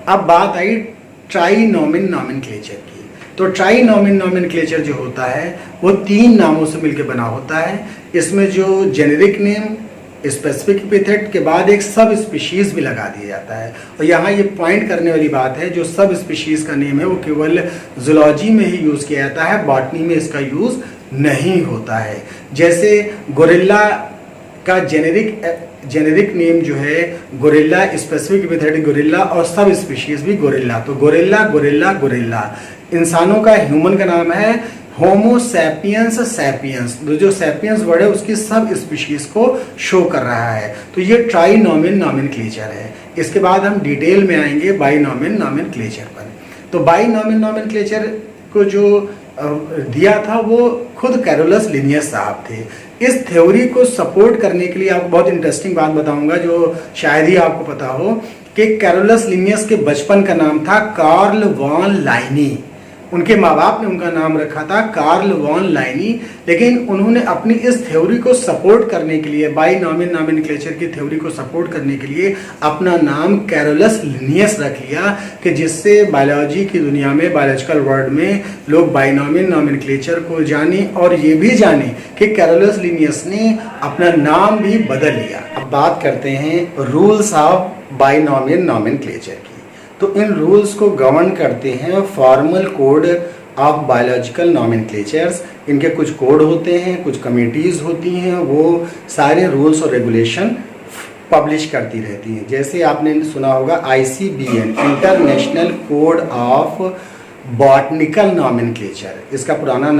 अब बात आई ट्राइनोमिन नॉमेनक्लेचर की। तो ट्राइनोमिन नॉमेनक्लेचर जो होता है वो तीन नामों से मिलकर बना होता है। इसमें जो जेनेरिक नेम, स्पेसिफिक एपिथेट के बाद एक सब स्पीशीज भी लगा दिया जाता है। और यहाँ ये पॉइंट करने वाली बात है, जो सब स्पीशीज का नेम है वो केवल जूलॉजी में ही यूज किया जाता है, बॉटनी में इसका यूज नहीं होता है। जैसे गोरिल्ला का जेनेरिक नेम जो है गोरिल्ला, स्पेसिफिक एपिथेट गोरिल्ला, और सब स्पीशीज भी गोरिल्ला। तो गोरिल्ला गोरिल्ला गोरिल्ला। इंसानों का, ह्यूमन का नाम है होमो सैपियंस सैपियंस। जो सैपियंस वर्ड है उसकी सब स्पीशीज को शो कर रहा है। तो ये ट्राइनोमिन नॉमेनक्लेचर है। इसके बाद हम डिटेल में आएंगे बाइनोमिन नॉमेनक्लेचर पर। तो बाइनोमिन नॉमेनक्लेचर को जो दिया था वो खुद कैरोलस लिनियस साहब थे। इस थ्योरी को सपोर्ट करने के लिए आपको बहुत इंटरेस्टिंग बात बताऊंगा जो शायद ही आपको पता हो, कि कैरोलस लिनियस के बचपन का नाम था कार्ल वॉन लाइनी। उनके माँ बाप ने उनका नाम रखा था कार्ल वॉन लाइनी, लेकिन उन्होंने अपनी इस थ्योरी को सपोर्ट करने के लिए, बाइनोमिन नॉमेनक्लेचर की थ्योरी को सपोर्ट करने के लिए अपना नाम कैरोलस लिनियस रख लिया, कि जिससे बायोलॉजी की दुनिया में, बायोलॉजिकल वर्ल्ड में लोग बाइनोमिन नॉमेनक्लेचर को जाने, और ये भी जाने कि कैरोलस लिनियस ने अपना नाम भी बदल लिया। अब बात करते हैं रूल्स ऑफ बाइनोमिन नॉमेनक्लेचर की। तो इन रूल्स को गवर्न करते हैं फॉर्मल कोड ऑफ बायोलॉजिकल नॉमेनक्लेचर्स। इनके कुछ कोड होते हैं, कुछ कमिटीज़ होती हैं, वो सारे रूल्स और रेगुलेशन पब्लिश करती रहती हैं। जैसे आपने सुना होगा ICBN, international code of botanical nomenclature. इसका पुराना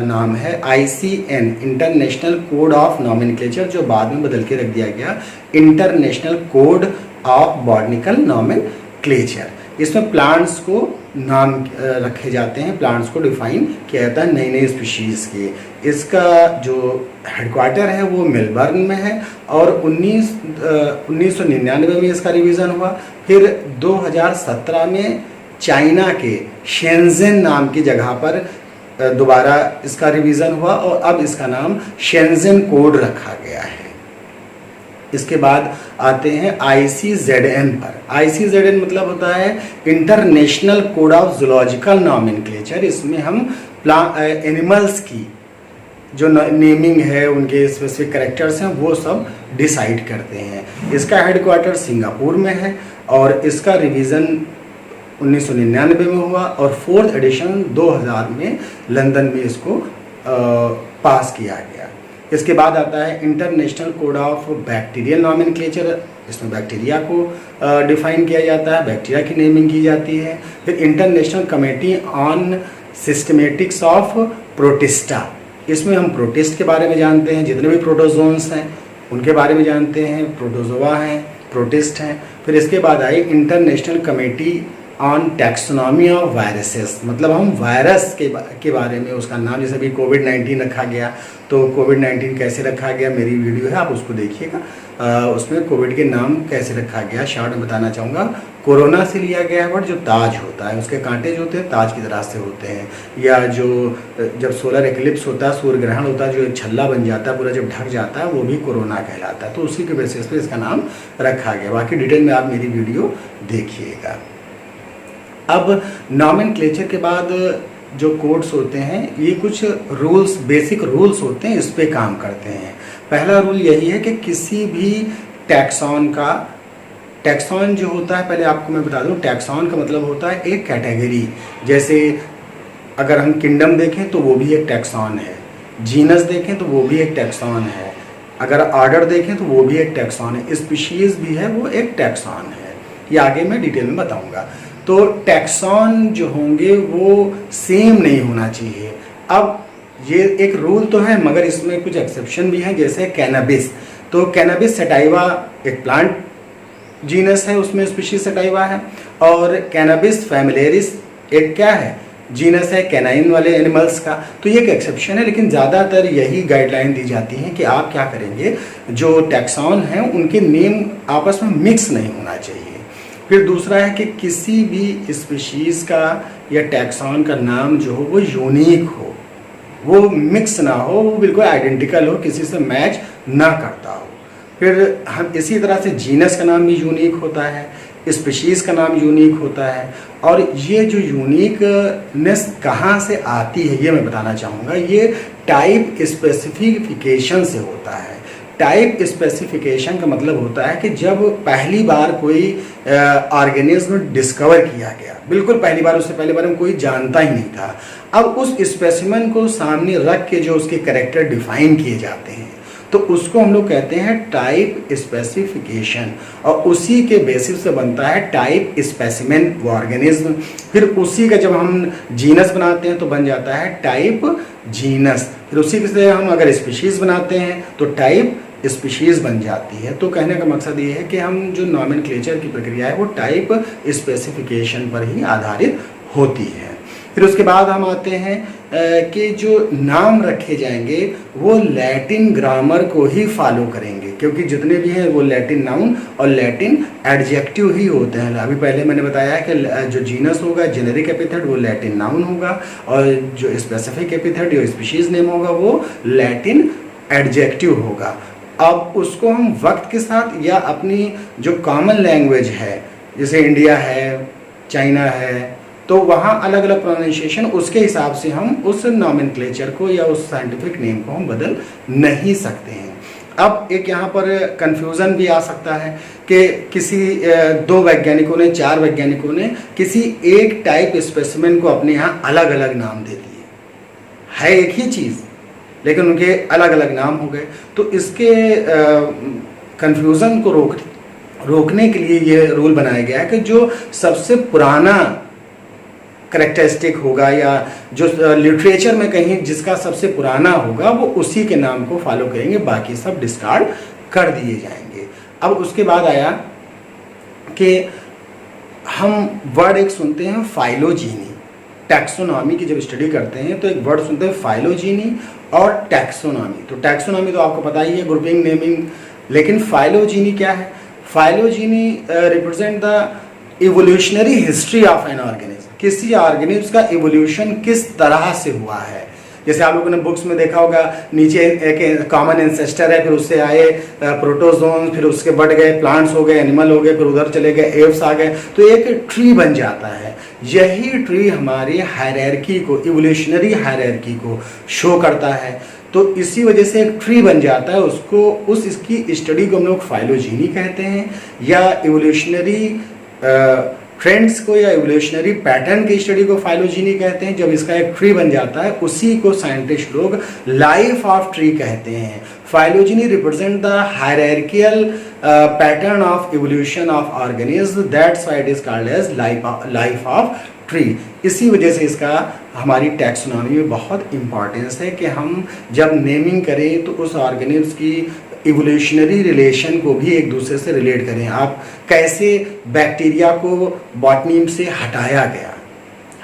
नाम है ICN, international code of nomenclature, जो बाद में बदल के रख दिया गया international code of botanical nomenclature. इसमें प्लांट्स को नाम रखे जाते हैं, प्लांट्स को डिफाइन किया जाता है नई नई स्पीशीज़ के। इसका जो हेडक्वार्टर है वो मेलबर्न में है, और 1999 में इसका रिवीजन हुआ। फिर 2017 में चाइना के शेंजेन नाम की जगह पर दोबारा इसका रिवीजन हुआ, और अब इसका नाम शेंजेन कोड रखा गया है। इसके बाद आते हैं ICZN पर। ICZN मतलब होता है international code of zoological nomenclature. इसमें हम एनिमल्स की जो नेमिंग है, उनके स्पेसिफिक कैरेक्टर्स हैं, वो सब डिसाइड करते हैं। इसका हेडक्वार्टर सिंगापुर में है, और इसका रिवीजन 1999 में हुआ, और 4th एडिशन 2000 में लंदन में इसको पास किया गया। इसके बाद आता है international code of bacterial nomenclature. इसमें बैक्टीरिया को डिफाइन किया जाता है, बैक्टीरिया की नेमिंग की जाती है। फिर international Committee on systematics of protista. इसमें हम प्रोटिस्ट के बारे में जानते हैं, जितने भी प्रोटोजोन्स हैं उनके बारे में जानते हैं, प्रोटोजोआ हैं, प्रोटिस्ट हैं। फिर इसके बाद आई International Committee on Taxonomy of Viruses, मतलब हम वायरस के बारे में, उसका नाम, जैसे अभी कोविड-19 रखा गया, तो कोविड-19 कैसे रखा गया, मेरी वीडियो है, आप उसको देखिएगा। उसमें कोविड के नाम कैसे रखा गया शॉर्ट में बताना चाहूँगा। कोरोना से लिया गया है वर्ड जो ताज होता है, उसके कांटे जो होते हैं ताज की तरह से होते हैं, या जो जब सोलर एक्लिप्स होता है, सूर्य ग्रहण होता है, जो एक छल्ला बन जाता है पूरा जब ढक जाता है, वो भी कोरोना कहलाता है। तो उसी के बेसिस पे इसका नाम रखा गया। बाकी डिटेल में आप मेरी वीडियो देखिएगा। अब नॉमेनक्लेचर के बाद जो कोड्स होते हैं ये कुछ रूल्स, बेसिक रूल्स होते हैं, इस पे काम करते हैं। पहला रूल यही है कि किसी भी टैक्सॉन का, टैक्सॉन जो होता है, पहले आपको मैं बता दूं, टैक्सॉन का मतलब होता है एक कैटेगरी। जैसे अगर हम किंगडम देखें तो वो भी एक टैक्सॉन है, जीनस देखें तो वो भी एक टैक्सॉन है, अगर ऑर्डर देखें तो वो भी एक टैक्सॉन है, स्पीशीज भी है वो एक टैक्सॉन है। ये आगे मैं डिटेल में बताऊंगा। तो टैक्सॉन जो होंगे वो सेम नहीं होना चाहिए। अब ये एक रूल तो है मगर इसमें कुछ एक्सेप्शन भी हैं, जैसे कैनबिस। तो कैनबिस सटाइवा एक प्लांट जीनस है, उसमें स्पीशीज सटाइवा है, और कैनबिस फैमिलियरिस एक क्या है, जीनस है कैनाइन वाले एनिमल्स का। तो ये एक एक्सेप्शन है, लेकिन ज़्यादातर यही गाइडलाइन दी जाती है कि आप क्या करेंगे, जो टैक्सॉन हैं उनके नेम आपस में मिक्स नहीं होना चाहिए। फिर दूसरा है कि किसी भी स्पीशीज़ का या टैक्सॉन का नाम जो हो वो यूनिक हो, वो मिक्स ना हो, वो बिल्कुल आइडेंटिकल हो, किसी से मैच ना करता हो। फिर हम इसी तरह से जीनस का नाम भी यूनिक होता है, स्पीशीज़ का नाम यूनिक होता है। और ये जो यूनिकनेस कहाँ से आती है ये मैं बताना चाहूँगा। ये टाइप स्पेसिफिकेशन से होता है। टाइप स्पेसिफिकेशन का मतलब होता है कि जब पहली बार कोई ऑर्गेनिज्म डिस्कवर किया गया, बिल्कुल पहली बार, उससे पहले बार में कोई जानता ही नहीं था, अब उस स्पेसिमेन को सामने रख के जो उसके कैरेक्टर डिफाइन किए जाते हैं तो उसको हम लोग कहते हैं टाइप स्पेसिफिकेशन, और उसी के बेसिस से बनता है टाइप स्पेसिमेन वो ऑर्गेनिज्म। फिर उसी का जब हम जीनस बनाते हैं तो बन जाता है टाइप जीनस। फिर उसी से हम अगर स्पीशीज़ बनाते हैं तो टाइप स्पीशीज़ बन जाती है। तो कहने का मकसद ये है कि हम जो नॉमेनक्लेचर की प्रक्रिया है वो टाइप स्पेसिफिकेशन पर ही आधारित होती है। फिर उसके बाद हम आते हैं कि जो नाम रखे जाएंगे वो लैटिन ग्रामर को ही फॉलो करेंगे, क्योंकि जितने भी हैं वो लैटिन नाउन और लैटिन एडजेक्टिव ही होते हैं। अभी पहले मैंने बताया है कि जो जीनस होगा, जेनेरिक एपिथेट, वो लैटिन नाउन होगा, और जो स्पेसिफिक एपिथेट या स्पीशीज नेम होगा वो लैटिन एडजेक्टिव होगा। अब उसको हम वक्त के साथ या अपनी जो कॉमन लैंग्वेज है, जैसे इंडिया है, चाइना है, तो वहाँ अलग अलग प्रोनाउंसिएशन, उसके हिसाब से हम उस नॉमेनक्लेचर को या उस साइंटिफिक नेम को हम बदल नहीं सकते हैं। अब एक यहाँ पर कंफ्यूजन भी आ सकता है कि किसी 2 वैज्ञानिकों ने, 4 वैज्ञानिकों ने किसी एक टाइप स्पेसिमेन को अपने यहाँ अलग अलग नाम दे दिए, है एक ही चीज़ लेकिन उनके अलग अलग नाम हो गए। तो इसके कंफ्यूजन को रोकने के लिए ये रूल बनाया गया है कि जो सबसे पुराना करेक्टरिस्टिक होगा या जो लिटरेचर में कहीं जिसका सबसे पुराना होगा वो उसी के नाम को फॉलो करेंगे, बाकी सब डिस्कार्ड कर दिए जाएंगे। अब उसके बाद आया कि हम वर्ड एक सुनते हैं फाइलोजीनी। टैक्सोनॉमी की जब स्टडी करते हैं तो एक वर्ड सुनते हैं फाइलोजीनी और टैक्सोनॉमी। तो टैक्सोनॉमी तो आपको पता ही है, ग्रुपिंग, नेमिंग, लेकिन फाइलोजीनी क्या है? Phylogeny represent the evolutionary history of an organism. किसी ऑर्गेनिज्म का इवोल्यूशन किस तरह से हुआ है। जैसे आप लोगों ने बुक्स में देखा होगा, नीचे एक कॉमन एंसेस्टर है, फिर उससे आए प्रोटोजोन, फिर उसके बढ़ गए प्लांट्स हो गए, एनिमल हो गए, फिर उधर चले गए एव्स आ गए, तो एक ट्री बन जाता है। यही ट्री हमारी हायरार्की को, इवोल्यूशनरी हायरार्की को शो करता है। तो इसी वजह से एक ट्री बन जाता है, उसको, उस इसकी स्टडी को हम लोग फाइलोजीनी कहते हैं, या इवोल्यूशनरी ट्रेंड्स को या इवोल्यूशनरी पैटर्न की स्टडी को फाइलोजीनी कहते हैं। जब इसका एक ट्री बन जाता है उसी को साइंटिस्ट लोग लाइफ ऑफ ट्री कहते हैं। Phylogeny represent the hierarchical pattern of evolution of organism, that's why it is called as life of tree. इसी वजह से इसका हमारी टैक्सोनॉमी में बहुत इंपॉर्टेंस है कि हम जब नेमिंग करें तो उस ऑर्गेनिज्म की इवोल्यूशनरी रिलेशन को भी एक दूसरे से रिलेट करें। आप कैसे बैक्टीरिया को बॉटनी से हटाया गया,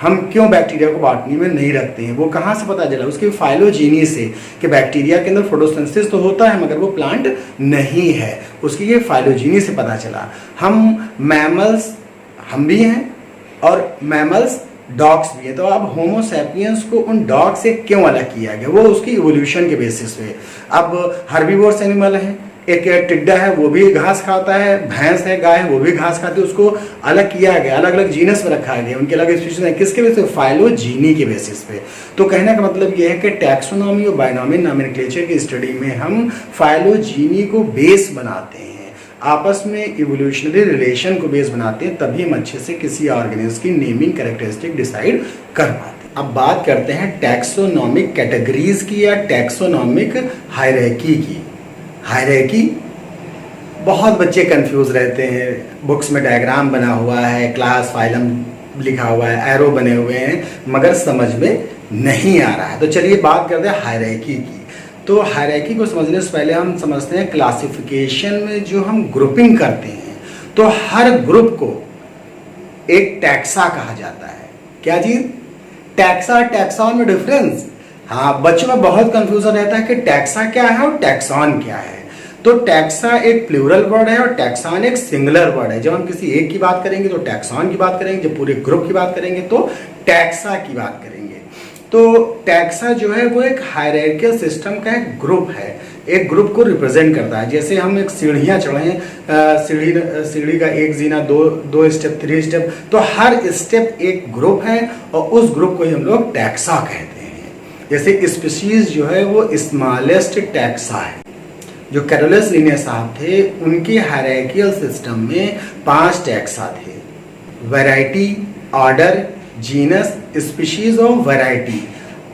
हम क्यों बैक्टीरिया को बॉटनी में नहीं रखते हैं, वो कहाँ से पता चला? उसके फाइलोजीनी से, कि बैक्टीरिया के अंदर फोटोसिंथेसिस तो होता है मगर वो प्लांट नहीं है, उसकी ये फाइलोजीनी से पता चला। हम मैमल्स, हम भी हैं और मैमल्स डॉग्स भी है। तो अब होमो सैपियंस को उन डॉग से क्यों अलग किया गया? वो उसकी इवोल्यूशन के बेसिस पे। अब हर्बीवोर्स एनिमल है, एक टिड्डा है वो भी घास खाता है, भैंस है, गाय है वो भी घास खाती है, उसको अलग किया गया, अलग अलग जीनस में रखा गया, उनके अलग स्पीशीज है। किसके बेसिस पे? फाइलोजीनी के बेसिस पे। तो कहने का मतलब ये है कि टैक्सोनॉमी और बायनॉमी नॉमेनक्लेचर की स्टडी में हम फाइलोजीनी को बेस बनाते हैं, आपस में इवोल्यूशनरी रिलेशन को बेस बनाते हैं, तभी हम अच्छे से किसी ऑर्गेनिज्म की नेमिंग कैरेक्टरिस्टिक डिसाइड कर पाते हैं। अब बात करते हैं टैक्सोनॉमिक कैटेगरीज की या टैक्सोनॉमिक हायरार्की की। हायरार्की बहुत बच्चे कंफ्यूज रहते हैं, बुक्स में डायग्राम बना हुआ है, क्लास फाइलम लिखा हुआ है, एरो बने हुए हैं, मगर समझ में नहीं आ रहा है। तो चलिए बात करते हैं हायरार्की की। तो हायरार्की को समझने से पहले हम समझते हैं क्लासिफिकेशन में जो हम ग्रुपिंग करते हैं, तो हर ग्रुप को एक टैक्सा कहा जाता है। क्या चीज? टैक्सा, टैक्सॉन में डिफरेंस। हाँ, बच्चों में बहुत कंफ्यूजन रहता है कि टैक्सा क्या है और टैक्सॉन क्या है। तो टैक्सा एक प्लूरल वर्ड है और टैक्सॉन एक सिंगुलर वर्ड है। जब हम किसी एक की बात करेंगे तो टैक्सॉन की बात करेंगे, जब पूरे ग्रुप की बात करेंगे तो टैक्सा की बात करेंगे। तो टैक्सा जो है वो एक हायरार्किकल सिस्टम का एक ग्रुप है, एक ग्रुप को रिप्रेजेंट करता है। जैसे हम एक सीढ़ियाँ चढ़े, सीढ़ी का एक जीना, दो स्टेप, 3 स्टेप, तो हर स्टेप एक ग्रुप है और उस ग्रुप को ही हम लोग टैक्सा कहते हैं। जैसे स्पीशीज जो है वो स्मॉलेस्ट टैक्सा है। जो कैरोलस लिन्ने साहब थे उनके हायरार्किकल सिस्टम में 5 टैक्सा थे: वैरायटी, ऑर्डर, जीनस, स्पीशीज और वैरायटी।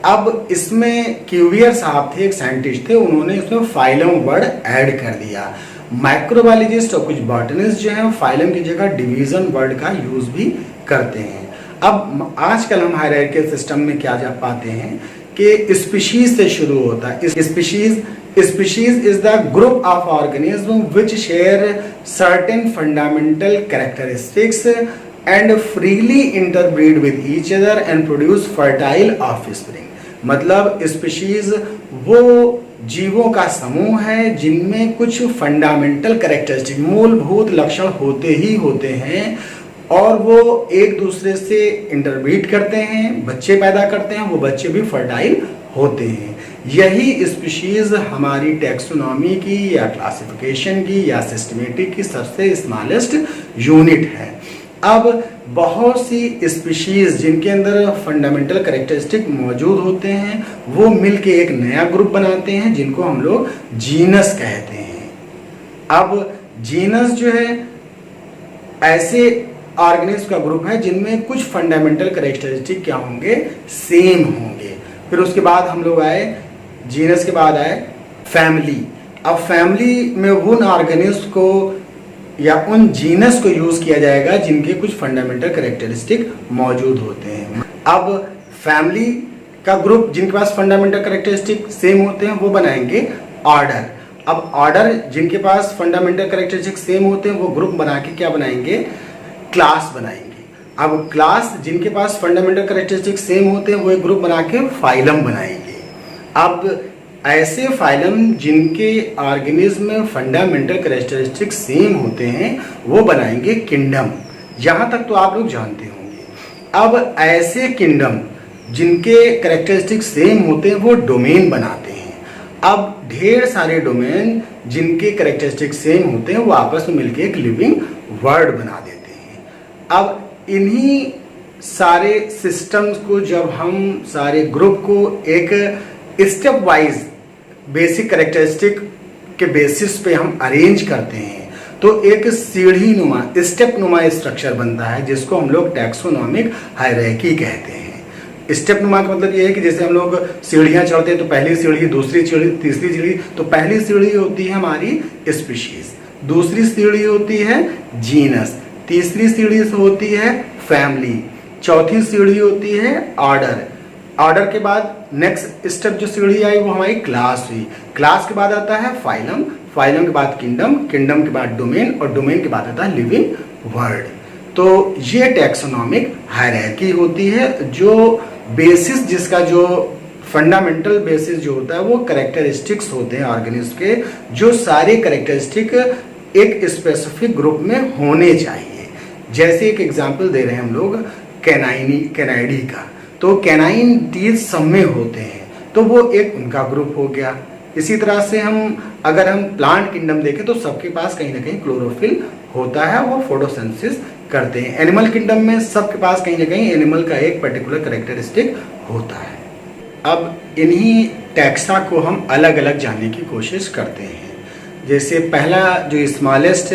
अब इसमें क्यूवियर साहब थे, एक साइंटिस्ट थे, उन्होंने इसमें फाइलम वर्ड ऐड कर दिया। माइक्रोबायोलॉजिस्ट और कुछ बॉटनिस्ट जो है फाइलम की जगह डिवीजन वर्ड का यूज भी करते हैं। अब आजकल हम हायरार्किकल सिस्टम में क्या जा पाते हैं कि स्पीशीज से शुरू होता है। Species is the group of organism which share certain fundamental characteristics and freely interbreed with each other and produce fertile offspring। मतलब स्पीशीज वो जीवों का समूह है जिनमें कुछ फंडामेंटल कैरेक्टरिस्टिक, मूलभूत लक्षण होते ही होते हैं और वो एक दूसरे से इंटरब्रीड करते हैं, बच्चे पैदा करते हैं, वो बच्चे भी फर्टाइल होते हैं। यही स्पीशीज हमारी टैक्सोनॉमी की या क्लासिफिकेशन की या सिस्टमेटिक की सबसे स्मॉलेस्ट यूनिट है। अब बहुत सी स्पीशीज जिनके अंदर फंडामेंटल कैरेक्टरिस्टिक मौजूद होते हैं वो मिलके एक नया ग्रुप बनाते हैं जिनको हम लोग जीनस कहते हैं। अब जीनस जो है ऐसे ऑर्गेनिज्म का ग्रुप है जिनमें कुछ फंडामेंटल कैरेक्टरिस्टिक क्या होंगे? सेम होंगे। फिर उसके बाद हम लोग आए, जीनस के बाद आए फैमिली। अब फैमिली में उन ऑर्गेनिज्म को या उन जीनस को यूज किया जाएगा जिनके कुछ फंडामेंटल कैरेक्टरिस्टिक मौजूद होते हैं। अब फैमिली का ग्रुप जिनके पास फंडामेंटल कैरेक्टरिस्टिक सेम होते हैं वो बनाएंगे ऑर्डर। अब ऑर्डर जिनके पास फंडामेंटल कैरेक्टरिस्टिक सेम होते हैं वो ग्रुप बना के क्या बनाएंगे? क्लास बनाएंगे। अब क्लास जिनके पास फंडामेंटल कैरेक्टरिस्टिक सेम होते हैं वो एक ग्रुप बना के फाइलम बनाएंगे। अब ऐसे फाइलम जिनके ऑर्गेनिज्म में फंडामेंटल कैरेक्टरिस्टिक सेम होते हैं वो बनाएंगे किंगडम। यहाँ तक तो आप लोग जानते होंगे। अब ऐसे किंगडम जिनके कैरेक्टरिस्टिक सेम होते हैं वो डोमेन बनाते हैं। अब ढेर सारे डोमेन जिनके कैरेक्टरिस्टिक सेम होते हैं वो आपस में मिलकर एक लिविंग वर्ड बना देते हैं। अब इन्हीं सारे सिस्टम्स को जब हम सारे ग्रुप को एक स्टेप वाइज बेसिक कैरेक्टरिस्टिक के बेसिस पे हम अरेंज करते हैं तो एक सीढ़ी नुमा, स्टेप नुमा स्ट्रक्चर बनता है जिसको हम लोग टैक्सोनॉमिक हायरार्की कहते हैं। स्टेप नुमा का मतलब ये है कि जैसे हम लोग सीढ़ियाँ चढ़ते हैं तो पहली सीढ़ी, दूसरी सीढ़ी, तीसरी सीढ़ी। तो पहली सीढ़ी होती है हमारी स्पीशीज, दूसरी सीढ़ी होती है जीनस, तीसरी सीढ़ी होती है फैमिली, चौथी सीढ़ी होती है ऑर्डर। ऑर्डर के बाद नेक्स्ट स्टेप जो सीढ़ी आई वो हमारी क्लास हुई। क्लास के बाद आता है फाइलम, फाइलम के बाद किंगडम, किंगडम के बाद डोमेन और डोमेन के बाद आता है लिविंग वर्ड। तो ये टैक्सोनॉमिक हायरार्की होती है जो बेसिस, जिसका जो फंडामेंटल बेसिस जो होता है वो कैरेक्टरिस्टिक्स होते हैं ऑर्गेनिज्म के, जो सारे कैरेक्टरिस्टिक एक स्पेसिफिक ग्रुप में होने चाहिए। जैसे एक एग्जाम्पल दे रहे हैं हम लोग कैनाइडी का, तो कैनाइन टीथ सब में होते हैं, तो वो एक उनका ग्रुप हो गया। इसी तरह से अगर हम प्लांट किंगडम देखें तो सबके पास कहीं ना कहीं क्लोरोफिल होता है, वो फोटोसिंथेसिस करते हैं। एनिमल किंगडम में सबके पास कहीं ना कहीं एनिमल का एक पर्टिकुलर कैरेक्टरिस्टिक होता है। अब इन्हीं टैक्सा को हम अलग अलग जानने की कोशिश करते हैं। जैसे पहला जो स्मॉलेस्ट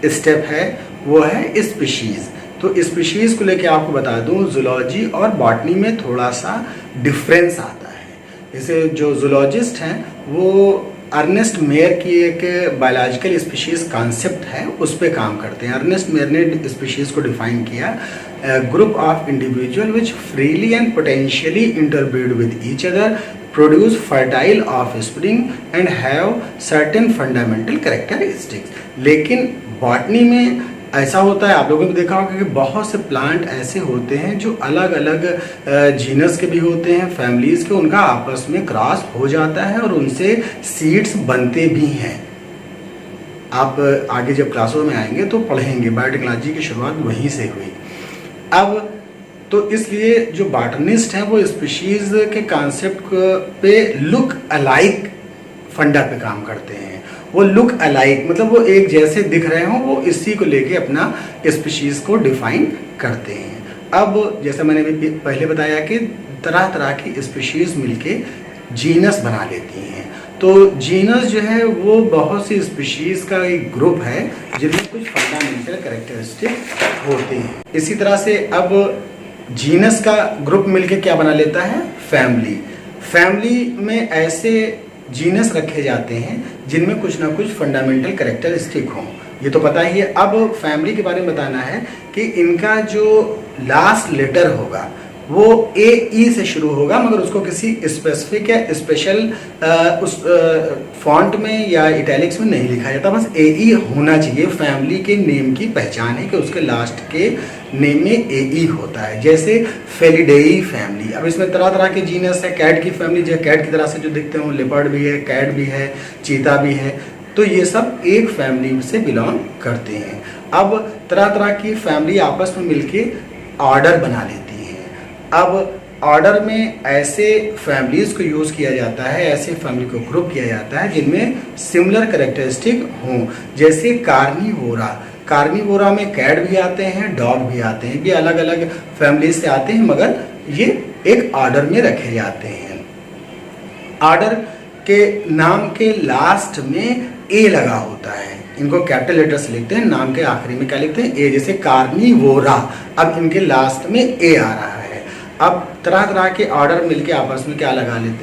स्टेप है वो है स्पीशीज़। तो स्पीशीज़ को लेके आपको बता दूं, जूलॉजी और बॉटनी में थोड़ा सा डिफरेंस आता है। जैसे जो जूलॉजिस्ट हैं वो अर्नेस्ट मेयर की एक बायोलॉजिकल स्पीशीज़ कॉन्सेप्ट है, उस पर काम करते हैं। अर्नेस्ट मेयर ने स्पीशीज़ को डिफाइन किया, group of individual which freely and potentially interbreed with each other, produce fertile offspring and have certain fundamental characteristics। लेकिन बॉटनी में ऐसा होता है, आप लोगों ने देखा होगा कि बहुत से प्लांट ऐसे होते हैं जो अलग अलग जीनस के भी होते हैं, फैमिलीज के, उनका आपस में क्रॉस हो जाता है और उनसे सीड्स बनते भी हैं। आप आगे जब क्लासों में आएंगे तो पढ़ेंगे, बायोटेक्नोलॉजी की शुरुआत वहीं से हुई। अब तो इसलिए जो बॉटनिस्ट हैं वो स्पीशीज़ के कॉन्सेप्ट पे लुक अलाइक फंडा पे काम करते हैं। वो लुक अलाइक मतलब वो एक जैसे दिख रहे हों, वो इसी को लेके अपना स्पीशीज़ को डिफाइन करते हैं। अब जैसा मैंने भी पहले बताया कि तरह तरह की स्पीशीज़ मिलके जीनस बना लेती हैं। तो जीनस जो है वो बहुत सी स्पीशीज़ का एक ग्रुप है जिनमें कुछ फंडामेंटल कैरेक्टरिस्टिक होते हैं। इसी तरह से अब जीनस का ग्रुप मिलके क्या बना लेता है, फैमिली। फैमिली में ऐसे जीनस रखे जाते हैं जिनमें कुछ ना कुछ फंडामेंटल कैरेक्टरिस्टिक हों, ये तो पता ही है। अब फैमिली के बारे में बताना है कि इनका जो लास्ट लेटर होगा वो AE से शुरू होगा, मगर उसको किसी स्पेसिफिक या स्पेशल उस फॉन्ट में या इटैलिक्स में नहीं लिखा जाता, बस AE होना चाहिए। फैमिली के नेम की पहचान है कि उसके लास्ट के नेम में AE होता है। जैसे फेलिडेई फैमिली, अब इसमें तरह तरह के जीनस है। कैट की फैमिली जो कैट की तरह से जो दिखते हैं, लेपर्ड भी है, कैट भी है, चीता भी है, तो ये सब एक फैमिली से बिलोंग करते हैं। अब तरह तरह की फैमिली आपस में मिलके ऑर्डर बना लेती है। अब ऑर्डर में ऐसे फैमिलीज को यूज़ किया जाता है, ऐसे फैमिली को ग्रुप किया जाता है जिनमें सिमिलर कैरेक्टरिस्टिक हों। जैसे कार्निवोरा, कार्निवोरा में कैट भी आते हैं, डॉग भी आते हैं, ये अलग अलग फैमिली से आते हैं मगर ये एक ऑर्डर में रखे जाते हैं। ऑर्डर के नाम के लास्ट में ए लगा होता है, इनको कैपिटल लेटर से लिखते हैं, नाम के आखिरी में क्या लिखते हैं, ए। जैसे कार्निवोरा, अब इनके लास्ट में ए आ रहा है। अब तरह तरह के ऑर्डर मिलके आपस में क्या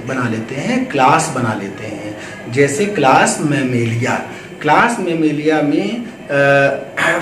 बना लेते हैं, क्लास बना लेते हैं। जैसे क्लास मैमेलिया, क्लास मैमेलिया में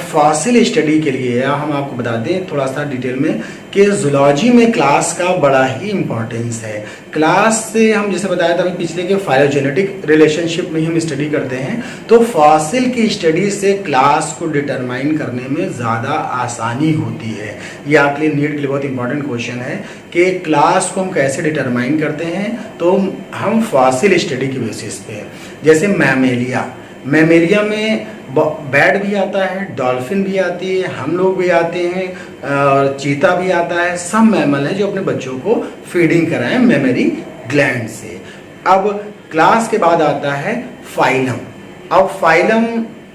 फॉसिल स्टडी के लिए हम आपको बता दें थोड़ा सा डिटेल में कि जूलॉजी में क्लास का बड़ा ही इम्पोर्टेंस है। क्लास से हम जैसे बताया था अभी पिछले के फाइलोजेनेटिक रिलेशनशिप में हम स्टडी करते हैं, तो फॉसिल की स्टडी से क्लास को डिटरमाइन करने में ज़्यादा आसानी होती है। ये आपके लिए नीट के लिए बहुत इंपॉर्टेंट क्वेश्चन है कि क्लास को हम कैसे डिटरमाइन करते हैं, तो हम फॉसिल स्टडी की बेसिस पे। जैसे मैमेलिया, मैमेलिया में बैट भी आता है, डॉल्फिन भी आती है, हम लोग भी आते हैं और चीता भी आता है। सब मैमल हैं जो अपने बच्चों को फीडिंग कराएं मेमरी ग्लैंड से। अब क्लास के बाद आता है फाइलम। अब फाइलम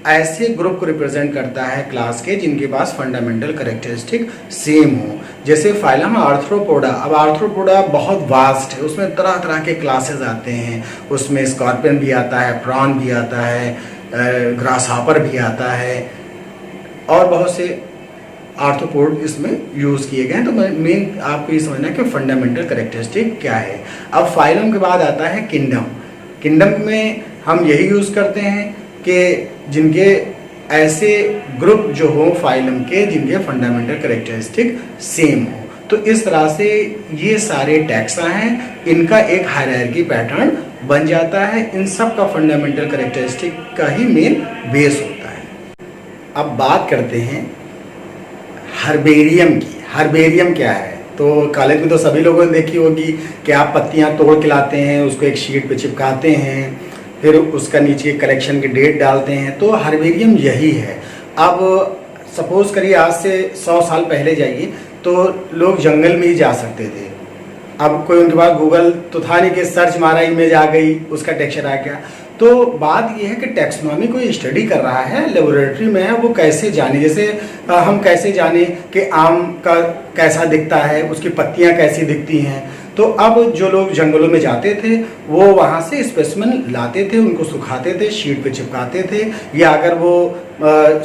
ऐसे ग्रुप को रिप्रेजेंट करता है क्लास के जिनके पास फंडामेंटल कैरेक्टरिस्टिक सेम हो। जैसे फाइलम आर्थ्रोपोडा, अब आर्थ्रोपोडा बहुत वास्ट है, उसमें तरह तरह के क्लासेस आते हैं। उसमें स्कॉर्पियन भी आता है, प्रॉन भी आता है, ग्रास हॉपर भी आता है और बहुत से आर्थ्रोपोड इसमें यूज़ किए गए हैं। तो मेन आपको ये समझना है कि फंडामेंटल कैरेक्टरिस्टिक क्या है। अब फाइलम के बाद आता है किंगडम। किंगडम में हम यही यूज़ करते हैं कि जिनके ऐसे ग्रुप जो हो फाइलम के जिनके फंडामेंटल कैरेक्टरिस्टिक सेम हो। तो इस तरह से ये सारे टैक्सा हैं, इनका एक हायरार्की पैटर्न बन जाता है। इन सब का फंडामेंटल कैरेक्टरिस्टिक का ही मेन बेस होता है। अब बात करते हैं हर्बेरियम की। हर्बेरियम क्या है? तो कॉलेज में तो सभी लोगों ने देखी होगी कि आप पत्तियां तोड़ के लाते हैं, उसको एक शीट पे चिपकाते हैं, फिर उसका नीचे कलेक्शन की डेट डालते हैं। तो हर्बेरियम यही है। अब सपोज करिए आज से 100 साल पहले जाइए तो लोग जंगल में ही जा सकते थे। अब कोई उनके पास गूगल तो था नहीं कि सर्च मारा इमेज आ गई, उसका टेक्सचर आ गया। तो बात यह है कि टैक्सोनॉमी कोई स्टडी कर रहा है, लेबोरेटरी में है, वो कैसे जाने, जैसे हम कैसे जाने कि आम का कैसा दिखता है, उसकी पत्तियां कैसी दिखती हैं। तो अब जो लोग जंगलों में जाते थे वो वहाँ से स्पेसिमेन लाते थे, उनको सुखाते थे, शीट पे चिपकाते थे, या अगर वो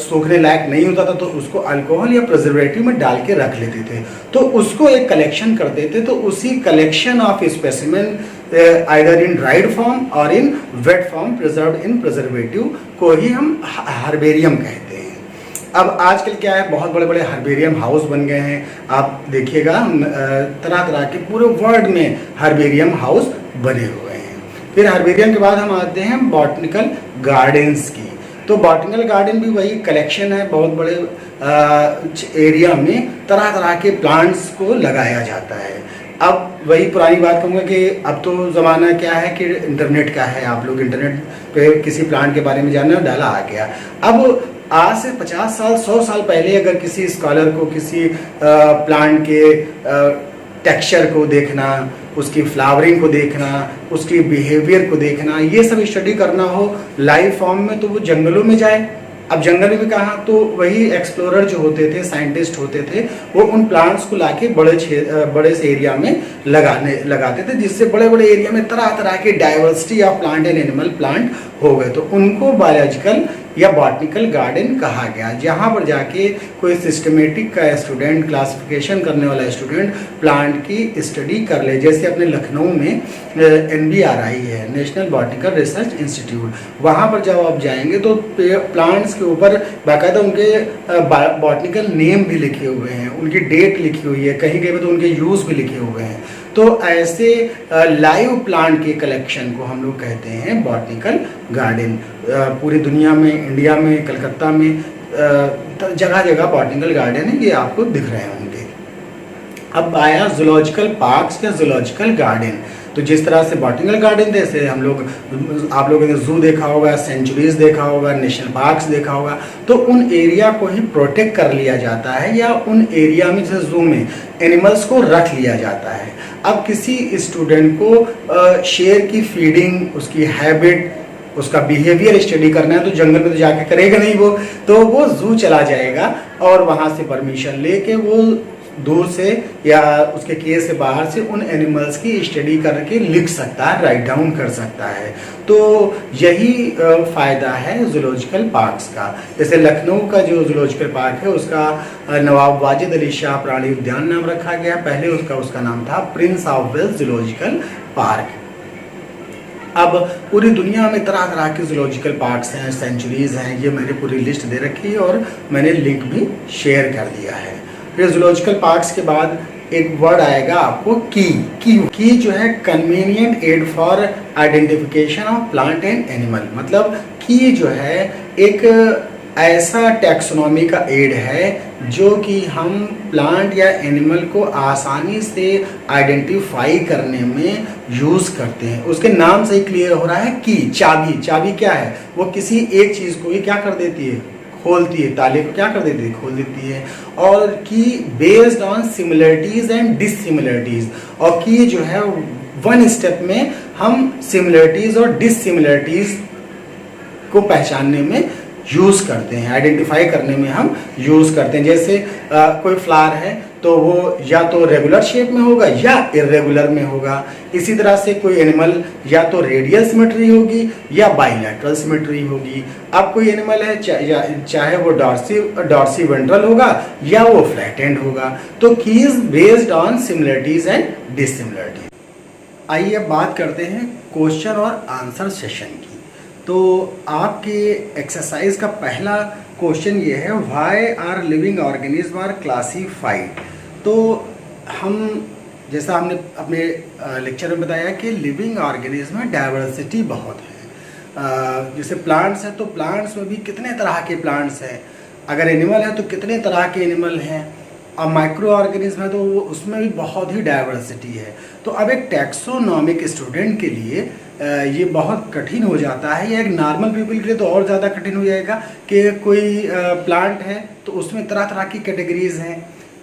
सूखने लायक नहीं होता था तो उसको अल्कोहल या प्रिजर्वेटिव में डाल के रख लेते थे, तो उसको एक कलेक्शन करते थे। तो उसी collection of specimen either in dried form और in wet form preserved in preservative को ही हम हर्बेरियम कहते हैं। अब आजकल क्या है, बहुत बड़े बड़े हर्बेरियम हाउस बन गए हैं। आप देखिएगा तरह तरह के पूरे वर्ल्ड में हर्बेरियम हाउस बने हुए हैं। फिर हर्बेरियम के बाद हम आते हैं बॉटनिकल गार्डन्स की। तो बॉटनिकल गार्डन भी वही कलेक्शन है, बहुत बड़े एरिया में तरह तरह के प्लांट्स को लगाया जाता है। अब वही पुरानी बात कहूँगा कि अब तो ज़माना क्या है कि इंटरनेट का है, आप लोग इंटरनेट पे किसी प्लांट के बारे में जानना डाला आ गया। अब आज से 50 साल 100 साल पहले अगर किसी स्कॉलर को किसी प्लांट के टेक्सचर को देखना, उसकी फ्लावरिंग को देखना, उसकी बिहेवियर को देखना, ये सब स्टडी करना हो लाइव फॉर्म में, तो वो जंगलों में जाए। अब जंगल में कहा तो वही एक्सप्लोरर जो होते थे, साइंटिस्ट होते थे, वो उन प्लांट्स को लाके बड़े से एरिया में लगाते थे, जिससे बड़े बड़े एरिया में तरह तरह के diversity of plant and animal plant हो गए। तो उनको बायोलॉजिकल या बॉटनिकल गार्डन कहा गया, जहाँ पर जाके कोई सिस्टमेटिक का स्टूडेंट, क्लासिफिकेशन करने वाला स्टूडेंट प्लांट की स्टडी कर ले। जैसे अपने लखनऊ में NBRI है, नेशनल बॉटनिकल रिसर्च इंस्टीट्यूट, वहाँ पर जब आप जाएंगे तो प्लांट्स के ऊपर बाकायदा उनके बॉटनिकल नेम भी लिखे हुए हैं, उनकी डेट लिखी हुई है, कहीं कहीं तो उनके यूज़ भी लिखे हुए हैं। तो ऐसे लाइव प्लांट के कलेक्शन को हम लोग कहते हैं बॉटनिकल गार्डन। पूरी दुनिया में, इंडिया में, कलकत्ता में जगह जगह बॉटनिकल गार्डन है, ये आपको दिख रहे होंगे। अब आया जूलॉजिकल पार्क्स या जूलॉजिकल गार्डन। तो जिस तरह से बॉटनिकल गार्डन थे, जैसे आप लोगों ने जू देखा होगा, सेंचुरीज देखा होगा, नेशनल पार्क्स देखा होगा, तो उन एरिया को ही प्रोटेक्ट कर लिया जाता है, या उन एरिया में जैसे जू में एनिमल्स को रख लिया जाता है। अब किसी स्टूडेंट को शेर की फीडिंग, उसकी हैबिट, उसका बिहेवियर स्टडी करना है, तो जंगल में तो जाके करेगा नहीं वो, तो वो जू चला जाएगा और वहाँ से परमिशन लेके वो दूर से या उसके केस से बाहर से उन एनिमल्स की स्टडी करके लिख सकता है, राइट डाउन कर सकता है। तो यही फ़ायदा है जूलॉजिकल पार्क्स का। जैसे लखनऊ का जो जूलॉजिकल पार्क है उसका नवाब वाजिद अली शाह प्राणी उद्यान नाम रखा गया, पहले उसका नाम था Prince of Wales zoological park. अब पूरी दुनिया में तरह तरह के जूलॉजिकल पार्क्स हैं, सेंचुरीज हैं, ये मैंने पूरी लिस्ट दे रखी है और मैंने लिंक भी शेयर कर दिया है। फिर जूलॉजिकल पार्क्स के बाद एक वर्ड आएगा आपको की जो है convenient aid for identification of plant and animal. मतलब की जो है एक ऐसा टैक्सोनॉमी का एड है जो कि हम प्लांट या एनिमल को आसानी से आइडेंटिफाई करने में यूज़ करते हैं। उसके नाम से ही क्लियर हो रहा है कि चाबी क्या है, वो किसी एक चीज़ को ही क्या कर देती है, खोलती है, ताले को क्या कर देती है, खोल देती है। और की बेस्ड ऑन सिमिलरिटीज एंड डिससिमिलरिटीज, और की जो है वन स्टेप में हम सिमिलरिटीज और डिससिमिलरिटीज को पहचानने में यूज़ करते हैं, आइडेंटिफाई करने में हम यूज़ करते हैं। जैसे कोई फ्लावर है तो वो या तो रेगुलर शेप में होगा या इरेगुलर में होगा। इसी तरह से कोई एनिमल या तो रेडियल सिमेट्री होगी या बाइलैटरल सिमेट्री होगी। अब कोई एनिमल है चाहे वो डॉर्सी वेंट्रल होगा या वो फ्लैट एंड होगा। तो keys based on similarities and dissimilarities. आइए अब बात करते हैं क्वेश्चन और आंसर सेशन की। तो आपके एक्सरसाइज का पहला क्वेश्चन ये है, why are living organism are classified. तो हम जैसा हमने अपने लेक्चर में बताया कि लिविंग ऑर्गेनिज्म में डाइवर्सिटी बहुत है। जैसे प्लांट्स हैं तो प्लांट्स में भी कितने तरह के प्लांट्स हैं, अगर एनिमल है तो कितने तरह के एनिमल हैं, अब माइक्रो ऑर्गेनिज्म है तो उसमें भी बहुत ही डाइवर्सिटी है। तो अब एक टैक्सोनॉमिक स्टूडेंट के लिए ये बहुत कठिन हो जाता है, या एक नॉर्मल पीपल के लिए तो और ज़्यादा कठिन हो जाएगा कि कोई प्लांट है तो उसमें तरह तरह की कैटेगरीज हैं।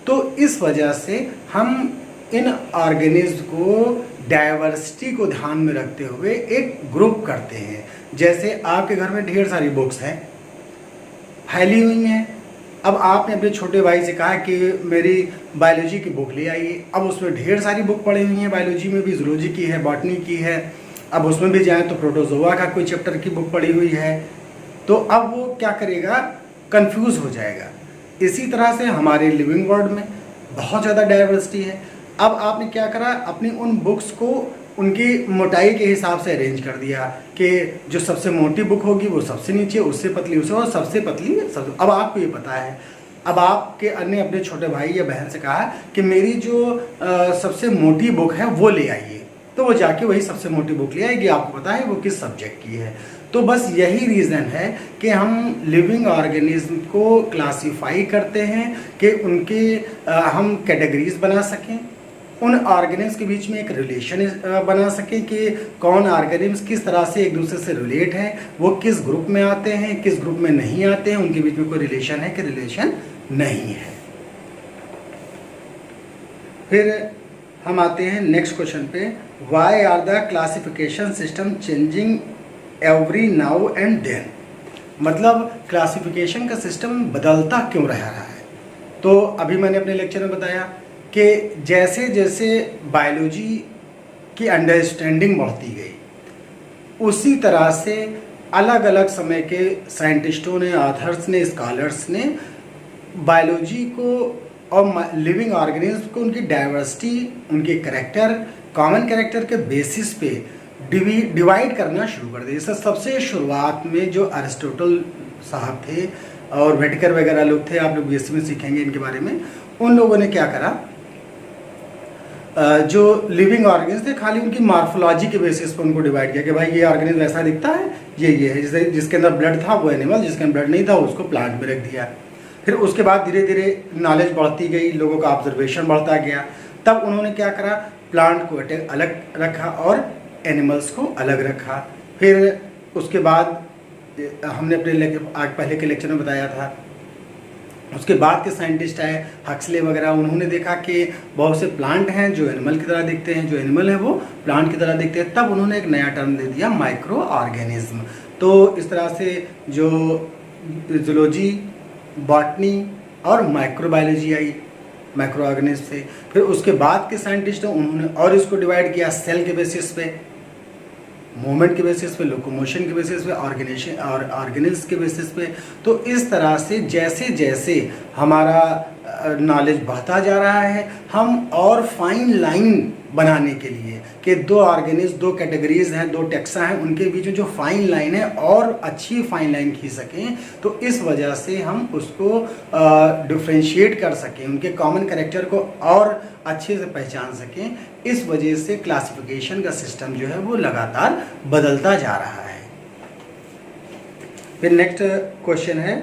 तो इस वजह से हम इन ऑर्गेनिज्म को डाइवर्सिटी को ध्यान में रखते हुए एक ग्रुप करते हैं। जैसे आपके घर में ढेर सारी बुक्स हैं, फैली हुई हैं। अब आपने अपने छोटे भाई से कहा कि मेरी बायोलॉजी की बुक ले आइए। अब उसमें ढेर सारी बुक पड़ी हुई हैं, बायोलॉजी में भी, जूलॉजी की है, बॉटनी की है। अब उसमें भी जाएं तो प्रोटोजोआ का कोई चैप्टर की बुक पड़ी हुई है। तो अब वो क्या करेगा, कंफ्यूज हो जाएगा। इसी तरह से हमारे लिविंग वर्ल्ड में बहुत ज़्यादा डाइवर्सिटी है। अब आपने क्या करा, अपनी उन बुक्स को उनकी मोटाई के हिसाब से अरेंज कर दिया कि जो सबसे मोटी बुक होगी वो सबसे नीचे, उससे पतली उससे, और सबसे पतली सब। अब आपको ये पता है, अब आपके अन्य अपने छोटे भाई या बहन से कहा कि मेरी जो सबसे मोटी बुक है वो ले आइए, तो वो जाके वही सबसे मोटी बुक ले आएगी। आपको पता है वो किस सब्जेक्ट की है। तो बस यही रीज़न है कि हम लिविंग ऑर्गेनिज्म को क्लासीफाई करते हैं कि उनके हम कैटेगरीज बना सकें, उन ऑर्गेनिम्स के बीच में एक रिलेशन बना सके कि कौन ऑर्गेनिम्स किस तरह से एक दूसरे से रिलेट है, वो किस ग्रुप में आते हैं, किस ग्रुप में नहीं आते हैं, उनके बीच में कोई रिलेशन है कि रिलेशन नहीं है। फिर हम आते हैं नेक्स्ट क्वेश्चन पे, why are the classification system changing every now and then. मतलब क्लासिफिकेशन का सिस्टम बदलता क्यों रह रहा है। तो अभी मैंने अपने लेक्चर में बताया कि जैसे जैसे बायोलॉजी की अंडरस्टैंडिंग बढ़ती गई, उसी तरह से अलग अलग समय के साइंटिस्टों ने, ऑथर्स ने, स्कॉलर्स ने बायोलॉजी को और लिविंग ऑर्गेनिज्म को उनकी डाइवर्सिटी, उनके कैरेक्टर, कॉमन कैरेक्टर के बेसिस पे डिवाइड करना शुरू कर दिया। सबसे शुरुआत में जो अरिस्टोटल साहब थे और वेटिकर वगैरह लोग थे, आप लोग बीएससी में सीखेंगे इनके बारे में, उन लोगों ने क्या करा, जो लिविंग ऑर्गेनिज्म थे खाली उनकी मार्फोलॉजी के बेसिस पर उनको डिवाइड किया कि भाई ये ऑर्गेनिज्म ऐसा दिखता है, ये है। जैसे जिसके अंदर ब्लड था वो एनिमल, जिसके अंदर ब्लड नहीं था उसको प्लांट में रख दिया। फिर उसके बाद धीरे धीरे नॉलेज बढ़ती गई, लोगों का ऑब्जर्वेशन बढ़ता गया, तब उन्होंने क्या करा, प्लांट को अलग रखा और एनिमल्स को अलग रखा। फिर उसके बाद हमने अपने पहले के लेक्चर में बताया था, उसके बाद के साइंटिस्ट आए, हक्सले वगैरह, उन्होंने देखा कि बहुत से प्लांट हैं जो एनिमल की तरह दिखते हैं, जो एनिमल है वो प्लांट की तरह दिखते हैं। तब उन्होंने एक नया टर्म दे दिया, माइक्रो ऑर्गेनिज्म। तो इस तरह से जो जूलॉजी, बॉटनी और माइक्रोबायोलॉजी आई माइक्रो ऑर्गेनिज्म से। फिर उसके बाद के साइंटिस्ट उन्होंने और इसको डिवाइड किया सेल के बेसिस पे, मूवमेंट के बेसिस पे, लोकोमोशन के बेसिस पे, ऑर्गेनेशन और ऑर्गेनिज्म के बेसिस पे। तो इस तरह से जैसे जैसे हमारा नॉलेज बढ़ता जा रहा है, हम और फाइन लाइन बनाने के लिए कि दो ऑर्गेनिज्म, दो कैटेगरीज हैं, दो टेक्सा हैं, उनके बीच में जो फाइन लाइन है और अच्छी फाइन लाइन खींच सकें, तो इस वजह से हम उसको डिफ्रेंशिएट कर सकें, उनके कॉमन कैरेक्टर को और अच्छे से पहचान सकें। इस वजह से क्लासिफिकेशन का सिस्टम जो है वो लगातार बदलता जा रहा है। फिर नेक्स्ट क्वेश्चन है,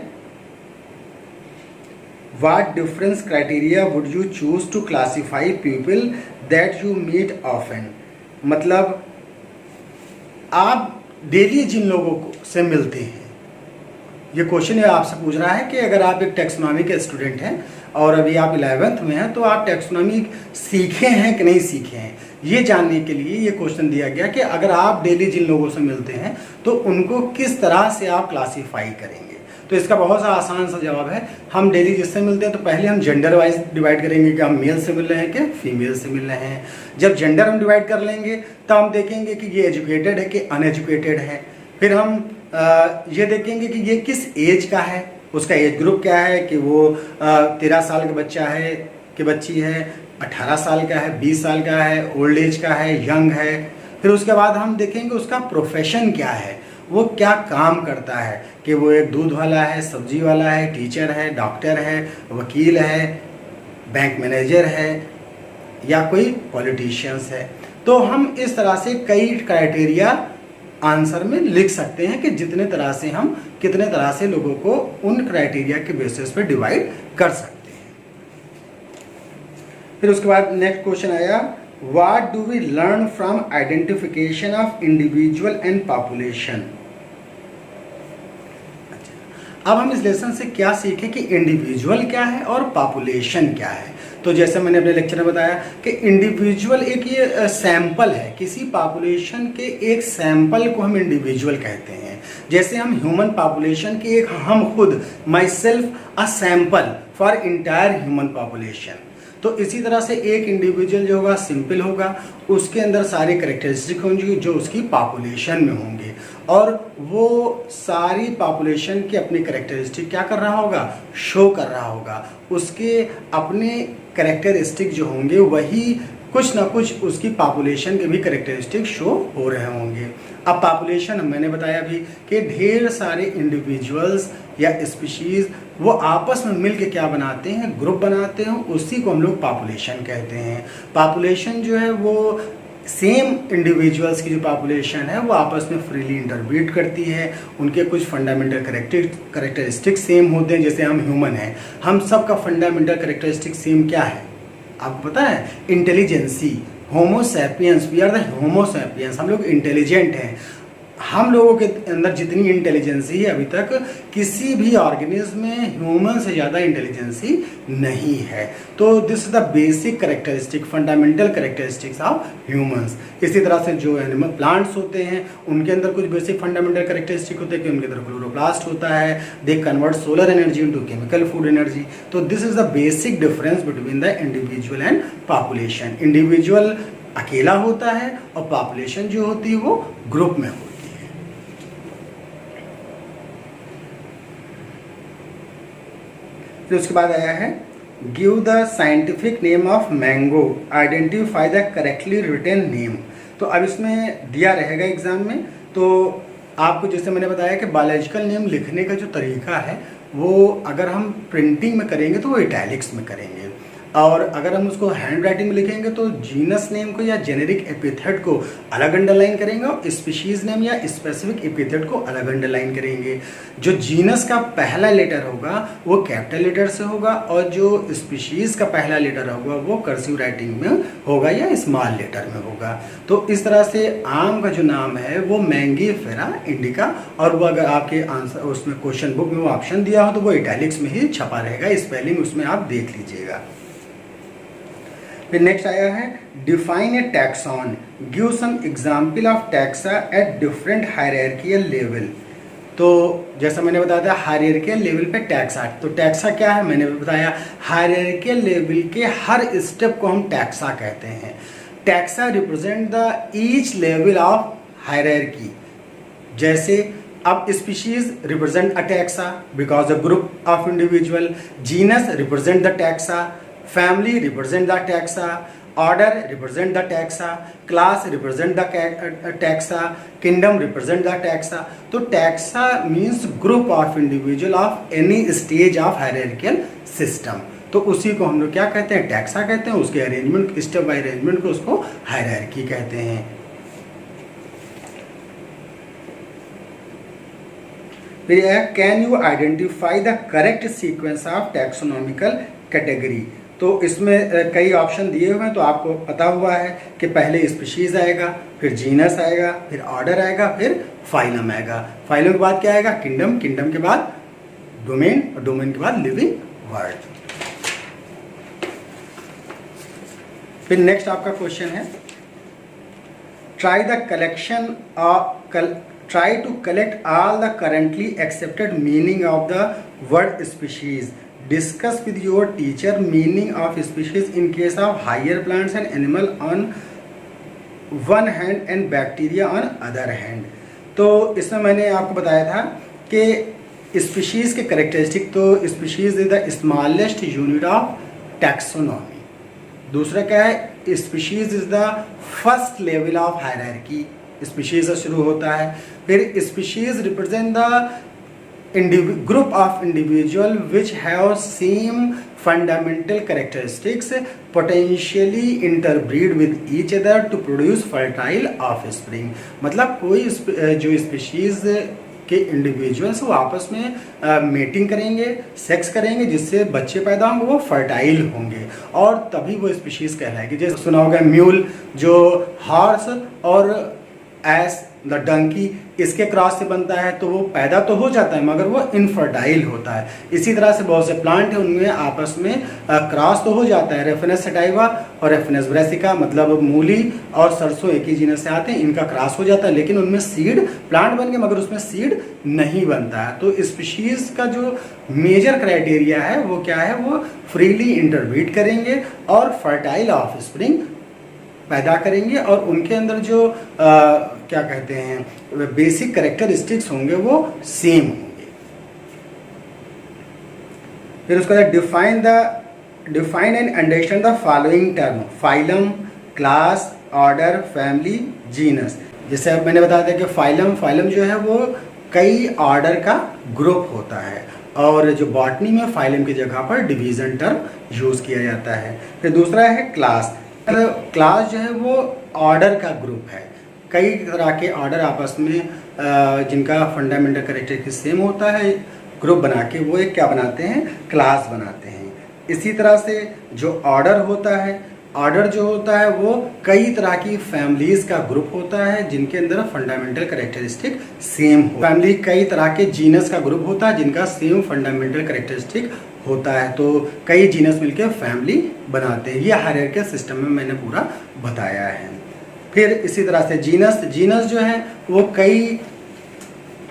what difference criteria would you choose to classify people that you meet often. मतलब आप डेली जिन लोगों से मिलते हैं, ये क्वेश्चन है आपसे पूछ रहा है कि अगर आप एक टैक्सोनॉमी के स्टूडेंट हैं और अभी आप 11th में हैं, तो आप टैक्सोनॉमी सीखे हैं कि नहीं सीखे हैं, ये जानने के लिए ये क्वेश्चन दिया गया कि अगर आप डेली जिन लोगों से मिलते हैं तो उनको किस तरह से आप क्लासीफाई करेंगे। तो इसका बहुत सा आसान सा जवाब है, हम डेली जिससे मिलते हैं तो पहले हम जेंडर वाइज डिवाइड करेंगे कि हम मेल से मिल रहे हैं कि फीमेल से मिल रहे हैं। जब जेंडर हम डिवाइड कर लेंगे तब हम देखेंगे कि ये एजुकेटेड है कि अनएजुकेटेड है। फिर हम ये देखेंगे कि ये किस एज का है, उसका एज ग्रुप क्या है, कि वो 13 साल का बच्चा है कि बच्ची है, 18 साल का है, 20 साल का है, ओल्ड एज का है, यंग है। फिर उसके बाद हम देखेंगे उसका प्रोफेशन क्या है, वो क्या काम करता है, कि वो एक दूध वाला है, सब्जी वाला है, टीचर है, डॉक्टर है, वकील है, बैंक मैनेजर है या कोई पॉलिटिशियंस है। तो हम इस तरह से कई क्राइटेरिया आंसर में लिख सकते हैं कि जितने तरह से हम कितने तरह से लोगों को उन क्राइटेरिया के बेसिस पे डिवाइड कर सकते हैं। फिर उसके बाद नेक्स्ट क्वेश्चन आया, what do we learn from identification of individual and population. अब हम इस लेसन से क्या सीखे कि इंडिविजुअल क्या है और पॉपुलेशन क्या है। तो जैसे मैंने अपने लेक्चर में बताया कि इंडिविजुअल एक ये सैंपल है, किसी पॉपुलेशन के एक सैंपल को हम इंडिविजुअल कहते हैं। जैसे हम ह्यूमन पॉपुलेशन के एक, हम खुद, my self a sample for entire human population. तो इसी तरह से एक इंडिविजुअल जो होगा सिंपल होगा, उसके अंदर सारे करेक्टरिस्टिक होंगे जो उसकी पॉपुलेशन में होंगे, और वो सारी पॉपुलेशन की अपनी करेक्टरिस्टिक क्या कर रहा होगा, शो कर रहा होगा। उसके अपने करेक्टरिस्टिक जो होंगे वही कुछ ना कुछ उसकी पॉपुलेशन के भी करेक्टरिस्टिक शो हो रहे होंगे। अब पॉपुलेशन मैंने बताया भी कि ढेर सारे इंडिविजुअल्स या स्पीशीज़ वो आपस में मिलके क्या बनाते हैं, ग्रुप बनाते हैं, उसी को हम लोग पॉपुलेशन कहते हैं। पॉपुलेशन जो है वो सेम इंडिविजुअल्स की जो पॉपुलेशन है वो आपस में फ्रीली इंटरब्रीड करती है, उनके कुछ फंडामेंटल करेक्टरिस्टिक सेम होते हैं। जैसे हम ह्यूमन हैं, हम सब का फंडामेंटल करेक्टरिस्टिक सेम क्या है आपको पता है, intelligence, Homo sapiens, we are the Homo sapiens, हम लोग इंटेलिजेंट हैं। हम लोगों के अंदर जितनी इंटेलिजेंसी है अभी तक किसी भी ऑर्गेनिज्म में ह्यूमन से ज़्यादा इंटेलिजेंसी नहीं है। तो this is the basic characteristic, fundamental characteristics of humans. इसी तरह से जो एनिमल प्लांट्स होते हैं उनके अंदर कुछ बेसिक फंडामेंटल करेक्टरिस्टिक होते हैं कि उनके अंदर क्लोरोप्लास्ट होता है, they convert solar energy into chemical food energy. तो this is the basic difference between the individual and population. Individual अकेला होता है और पॉपुलेशन जो होती है वो ग्रुप में होती है। फिर उसके बाद आया है, give the scientific name of mango, identify the correctly written name. तो अब इसमें दिया रहेगा एग्जाम में, तो आपको जैसे मैंने बताया कि बायोलॉजिकल नेम लिखने का जो तरीका है वो अगर हम प्रिंटिंग में करेंगे तो वो इटैलिक्स में करेंगे, और अगर हम उसको हैंड राइटिंग में लिखेंगे तो जीनस नेम को या जेनेरिक एपिथेट को अलग अंडरलाइन करेंगे और स्पीशीज नेम या स्पेसिफिक एपिथेट को अलग अंडरलाइन करेंगे। जो जीनस का पहला लेटर होगा वो कैपिटल लेटर से होगा और जो स्पीशीज का पहला लेटर होगा वो कर्सिव राइटिंग में होगा या स्मॉल लेटर में होगा। तो इस तरह से आम का जो नाम है वो मैंगीफेरा इंडिका, और वो अगर आपके आंसर उसमें क्वेश्चन बुक में वो ऑप्शन दिया हो तो वो इटैलिक्स में ही छपा रहेगा, स्पेलिंग उसमें आप देख लीजिएगा। फिर नेक्स्ट आया है, define a taxon, give some example of taxa at different hierarchical level. तो जैसा मैंने बताया था हायरार्कियल लेवल पे टैक्सा, तो टैक्सा क्या है मैंने बताया, हायरार्कियल लेवल के हर स्टेप को हम टैक्सा कहते हैं। Taxa represent the each level of hierarchy. जैसे अब species represent a taxa because a group of individual, genus represent the taxa, family represent the taxa, order represent the taxa, class represent the taxa, kingdom represent the taxa। तो taxa means group of individual of any stage of hierarchical system। तो उसी को हम लोग क्या कहते हैं, टैक्सा कहते हैं, उसके अरेंजमेंट स्टेप बाय अरेंजमेंट को उसको हायरार्की कहते हैं। फिर can you identify the correct sequence of taxonomical category. तो इसमें कई ऑप्शन दिए हुए हैं, तो आपको पता हुआ है कि पहले स्पीशीज आएगा, फिर जीनस आएगा, फिर ऑर्डर आएगा, फिर फाइलम आएगा। फाइलम के बाद क्या आएगा, किंगडम, किंगडम के बाद डोमेन, और डोमेन के बाद लिविंग वर्ड। फिर नेक्स्ट आपका क्वेश्चन है, try to collect all the currently accepted meaning of the word species. Discuss with your teacher meaning of species in case of higher plants and animal on one hand and bacteria on other hand। तो इसमें मैंने आपको बताया था कि स्पीशीज़ के करेक्टरिस्टिक, तो species is the smallest unit of taxonomy. दूसरा क्या है, species is the first level of hierarchy, species से शुरू होता है। फिर species represent the group of individual which have same fundamental characteristics potentially interbreed with each other to produce fertile offspring। मतलब कोई जो स्पीशीज कि इंडिविजुअल्स वो आपस में मेटिंग करेंगे, सेक्स करेंगे, जिससे बच्चे पैदा होंगे, वो फर्टाइल होंगे और तभी वो स्पीशीज़ कहलाएगी। जैसे सुना होगा म्यूल जो हॉर्स और एस द डंकी इसके क्रॉस से बनता है, तो वो पैदा तो हो जाता है मगर वो इनफर्टाइल होता है। इसी तरह से बहुत से प्लांट हैं उनमें आपस में क्रॉस तो हो जाता है। रेफिनस सटाइवा और रेफिनस ब्रेसिका मतलब मूली और सरसों एक ही जीनस से आते हैं, इनका क्रॉस हो जाता है, लेकिन उनमें सीड प्लांट बन गए मगर उसमें सीड नहीं बनता है। तो स्पीशीज का जो मेजर क्राइटेरिया है वो क्या है, वो फ्रीली इंटरब्रीड करेंगे और फर्टाइल ऑफस्प्रिंग पैदा करेंगे और उनके अंदर जो क्या कहते हैं बेसिक कैरेक्टरिस्टिक्स होंगे वो सेम होंगे। फिर उसके बाद define and understand the following term: phylum, class, order, family, genus. जैसे अब मैंने बताया था कि फाइलम जो है वो कई ऑर्डर का ग्रुप होता है और जो बॉटनी में फाइलम की जगह पर डिवीजन टर्म यूज किया जाता है। फिर दूसरा है क्लास। क्लास जो है वो ऑर्डर का ग्रुप है, कई तरह के ऑर्डर आपस में जिनका फंडामेंटल कैरेक्टरिस्टिक सेम होता है, ग्रुप बना के वो एक क्या बनाते हैं, क्लास बनाते हैं। इसी तरह से जो ऑर्डर होता है, ऑर्डर जो होता है वो कई तरह की फैमिलीज का ग्रुप होता है जिनके अंदर फंडामेंटल कैरेक्टरिस्टिक सेम हो। फैमिली कई तरह के जीनस का ग्रुप होता है जिनका सेम फंडामेंटल कैरेक्टरिस्टिक होता है, तो कई जीनस मिलकर फैमिली बनाते हैं। ये हायरार्किकल सिस्टम में मैंने पूरा बताया है। फिर इसी तरह से जीनस जो है वो कई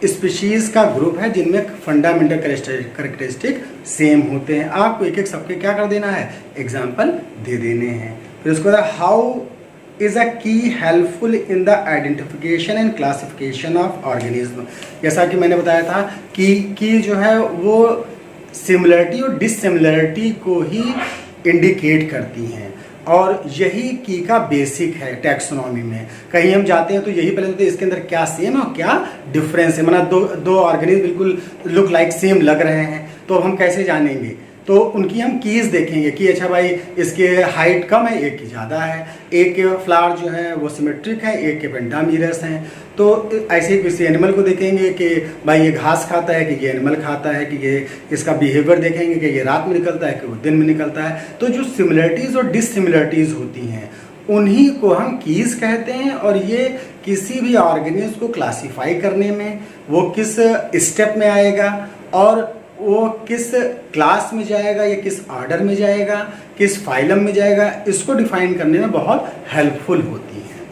स्पीशीज का ग्रुप है जिनमें फंडामेंटल कैरेक्टरिस्टिक सेम होते हैं। आपको एक एक सबके क्या कर देना है, एग्जाम्पल दे देने हैं। फिर उसके बाद हाउ इज अ की helpful in the identification and classification of organism. जैसा कि मैंने बताया था कि की जो है वो सिमिलरिटी और डिससिमिलरिटी को ही इंडिकेट करती हैं और यही की का बेसिक है टैक्सोनॉमी में। कहीं हम जाते हैं तो यही पहले तो इसके अंदर क्या सेम है और क्या डिफरेंस है। माना दो ऑर्गेनिज्म बिल्कुल लुक लाइक सेम लग रहे हैं तो हम कैसे जानेंगे, तो उनकी हम कीज देखेंगे कि अच्छा भाई इसके हाइट कम है, एक की ज़्यादा है, एक के फ्लावर जो है वो सिमेट्रिक है, एक के पेंटामीरस हैं। तो ऐसे ही किसी एनिमल को देखेंगे कि भाई ये घास खाता है कि ये एनिमल खाता है, कि ये इसका बिहेवियर देखेंगे कि ये रात में निकलता है कि वो दिन में निकलता है। तो जो सिमिलरिटीज़ और डिससिमिलरिटीज़ होती हैं उन्हीं को हम कीज कहते हैं और ये किसी भी ऑर्गेनिज्म को क्लासीफाई करने में वो किस स्टेप में आएगा और वो किस क्लास में जाएगा या किस ऑर्डर में जाएगा, किस फाइलम में जाएगा, इसको डिफाइन करने में बहुत हेल्पफुल होती है।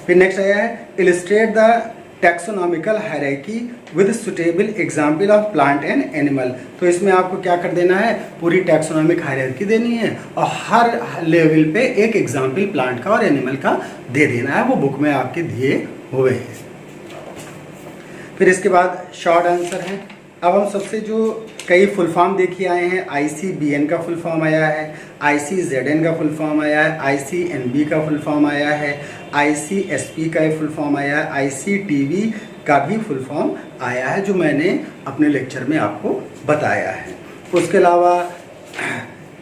फिर नेक्स्ट आया है illustrate the taxonomical hierarchy with suitable example of plant and animal. तो इसमें आपको क्या कर देना है, पूरी टैक्सोनॉमिक हायरार्की देनी है और हर लेवल पे एक एग्जाम्पल प्लांट का और एनिमल का दे देना है, वो बुक में आपके दिए हुए हैं। फिर इसके बाद शॉर्ट आंसर है। अब हम सबसे जो कई फुल फॉर्म देखिए आए हैं, ICBN का फुल फॉर्म आया है, ICZN का फुल फॉर्म आया है, ICNB का फुल फॉर्म आया है, ICSP का फुल फॉर्म आया है, ICTV का भी फुल फॉर्म आया है जो मैंने अपने लेक्चर में आपको बताया है। उसके अलावा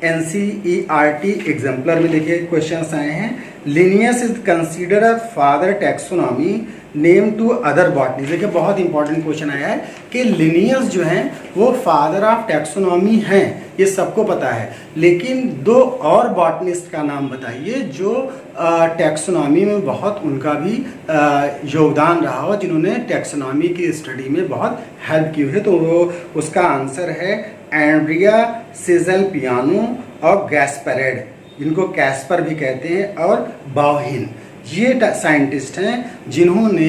NCERT एग्जाम्पलर में देखिए क्वेश्चंस आए हैं। Linnaeus is consider a father taxonomy name to other botany. देखिए बहुत इंपॉर्टेंट क्वेश्चन आया है कि लिनियस जो हैं वो फादर ऑफ टैक्सोनॉमी हैं, ये सबको पता है, लेकिन दो और बॉटनिस्ट का नाम बताइए जो टैक्सोनॉमी में बहुत उनका भी योगदान रहा हो, जिन्होंने टैक्सोनॉमी की स्टडी में बहुत हेल्प की है। तो वो उसका आंसर है एंड्रिया सिजल पियानो और गैस्परेड, जिनको कैस्पर भी कहते हैं, और बाउहिन। ये साइंटिस्ट हैं जिन्होंने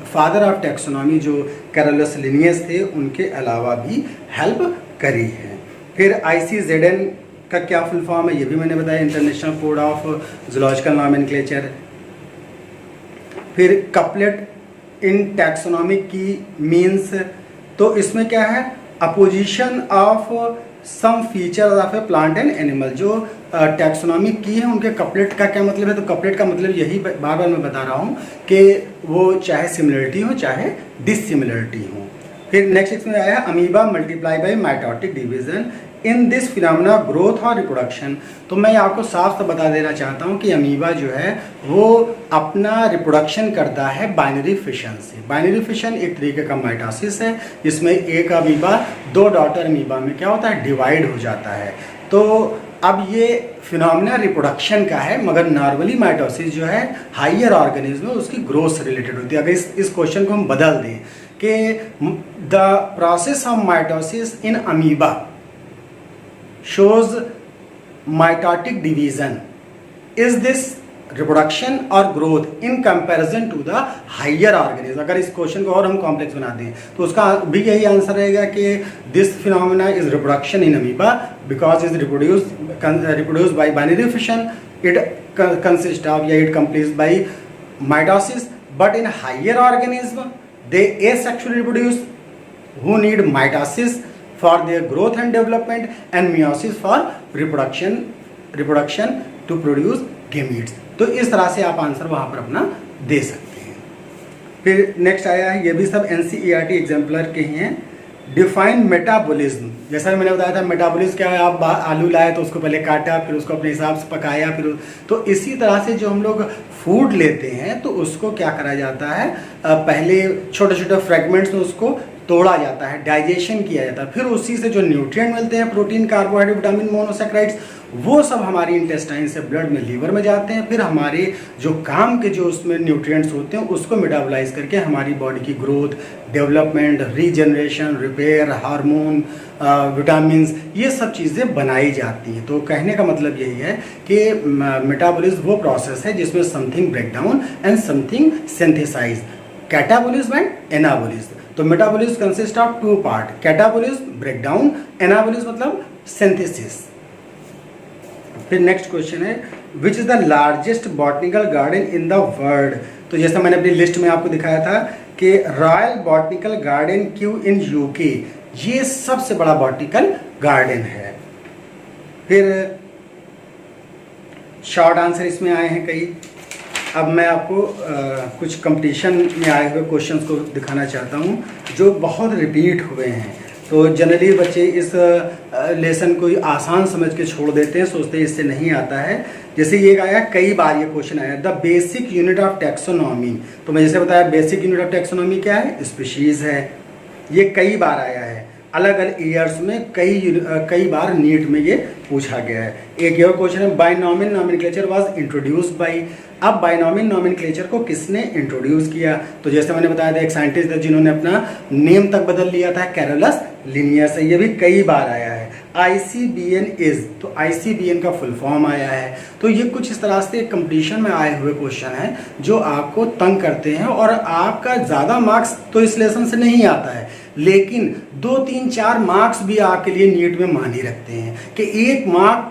फादर ऑफ टैक्सोनॉमी जो कैरोलस लिनियस थे उनके अलावा भी हेल्प करी है। फिर ICZN का क्या फुल फॉर्म है ये भी मैंने बताया, international code of zoological nomenclature. फिर कपलेट इन टैक्सोनॉमिक की मीन्स, तो इसमें क्या है, opposition of some feature of a plant and animal. जो टैक्सोनॉमिक की है उनके कपलेट का क्या मतलब है, तो कपलेट का मतलब यही बार बार मैं बता रहा हूँ कि वो चाहे सिमिलरिटी हो चाहे डिससिमिलरिटी हो। फिर नेक्स्ट इसमें आया amoeba multiply by mitotic division in this phenomena growth और रिप्रोडक्शन। तो मैं आपको साफ साफ बता देना चाहता हूँ कि अमीबा जो है वो अपना रिप्रोडक्शन करता है बाइनरी फिशन से। बाइनरी फिशन एक तरीके का माइटोसिस है, जिसमें एक अमीबा दो डॉटर अमीबा में क्या होता है, डिवाइड हो जाता है। तो अब ये फिनोमेना रिप्रोडक्शन का है, मगर नॉर्मली माइटोसिस जो है हाइयर ऑर्गेनिज्म में उसकी ग्रोथ से रिलेटेड होती है। अगर इस क्वेश्चन को हम बदल दें कि the process of mitosis in amoeba shows mitotic division, is this reproduction और growth in comparison to the higher organism. अगर इस क्वेश्चन को और हम कॉम्प्लेक्स बना दें तो उसका भी यही आंसर रहेगा कि this phenomena is reproduction in amoeba because is reproduced by binary fission, it consist of या it completes by mitosis, but in higher organism they asexually reproduce who need mitosis for their growth and development and meiosis for reproduction to produce gametes। तो इस तरह से आप आंसर वहां पर अपना दे सकते हैं। फिर नेक्स्ट आया है, ये भी सब NCERT एग्जाम्पलर के ही हैं। डिफाइन मेटाबॉलिज्म, जैसा मैंने बताया था मेटाबॉलिज्म क्या है, आप आलू लाए तो उसको पहले काटा, फिर उसको अपने हिसाब से पकाया, फिर तो इसी तरह से जो हम लोग फूड लेते हैं तो उसको क्या करा जाता है, पहले छोटे छोटे फ्रेगमेंट्स में उसको तोड़ा जाता है, डाइजेशन किया जाता है, फिर उसी से जो न्यूट्रिएंट मिलते हैं प्रोटीन, कार्बोहाइड्रेट, विटामिन, मोनोसैकेराइड्स, वो सब हमारी इंटेस्टाइन से ब्लड में, लीवर में जाते हैं। फिर हमारे जो काम के जो उसमें न्यूट्रिएंट्स होते हैं उसको मेटाबोलाइज करके हमारी बॉडी की growth, development, regeneration, repair, hormone, vitamins, ये सब चीज़ें बनाई जाती हैं। तो कहने का मतलब यही है कि मेटाबॉलिज्म वो प्रोसेस है जिसमें something break down and something synthesize, catabolism and anabolism. तो metabolism consist of two part, catabolism break down, anabolism मतलब सिंथेसिस। फिर नेक्स्ट क्वेश्चन है, which is the largest botanical garden in the world. तो जैसा मैंने अपनी लिस्ट में आपको दिखाया था कि royal botanical garden Q in UK, ये सबसे बड़ा बॉटनिकल गार्डन है। फिर शॉर्ट आंसर इसमें आए हैं कई। अब मैं आपको कुछ कंपटीशन में आए हुए क्वेश्चंस को दिखाना चाहता हूँ जो बहुत रिपीट हुए हैं। तो जनरली बच्चे इस लेसन को आसान समझ के छोड़ देते हैं, सोचते हैं इससे नहीं आता है। जैसे ये आया, कई बार ये क्वेश्चन आया, the basic unit of taxonomy. तो मैं जैसे बताया बेसिक यूनिट ऑफ टैक्सोनॉमी क्या है, स्पीशीज़ है। ये कई बार आया है, अलग अलग ईयर्स में कई बार नीट में ये पूछा गया है। एक और क्वेश्चन है, binomial nomenclature was introduced by. अब बाइनॉमियल नॉमेनक्लेचर को किसने इंट्रोड्यूस किया? तो जैसे मैंने बताया था एक साइंटिस्ट था जिन्होंने अपना नेम तक बदल लिया था, कैरोलस लिनियस। ये भी कई बार आया है। ICBN इज, तो ICBN का फुल फॉर्म आया है। तो ये कुछ इस तरह से कंपटीशन में आए हुए क्वेश्चन हैं जो आपको तंग करते हैं और आपका ज़्यादा मार्क्स तो इस लेसन से नहीं आता है, लेकिन 2, 3, 4 मार्क्स भी आपके लिए नीट में मायने रखते हैं कि 1 मार्क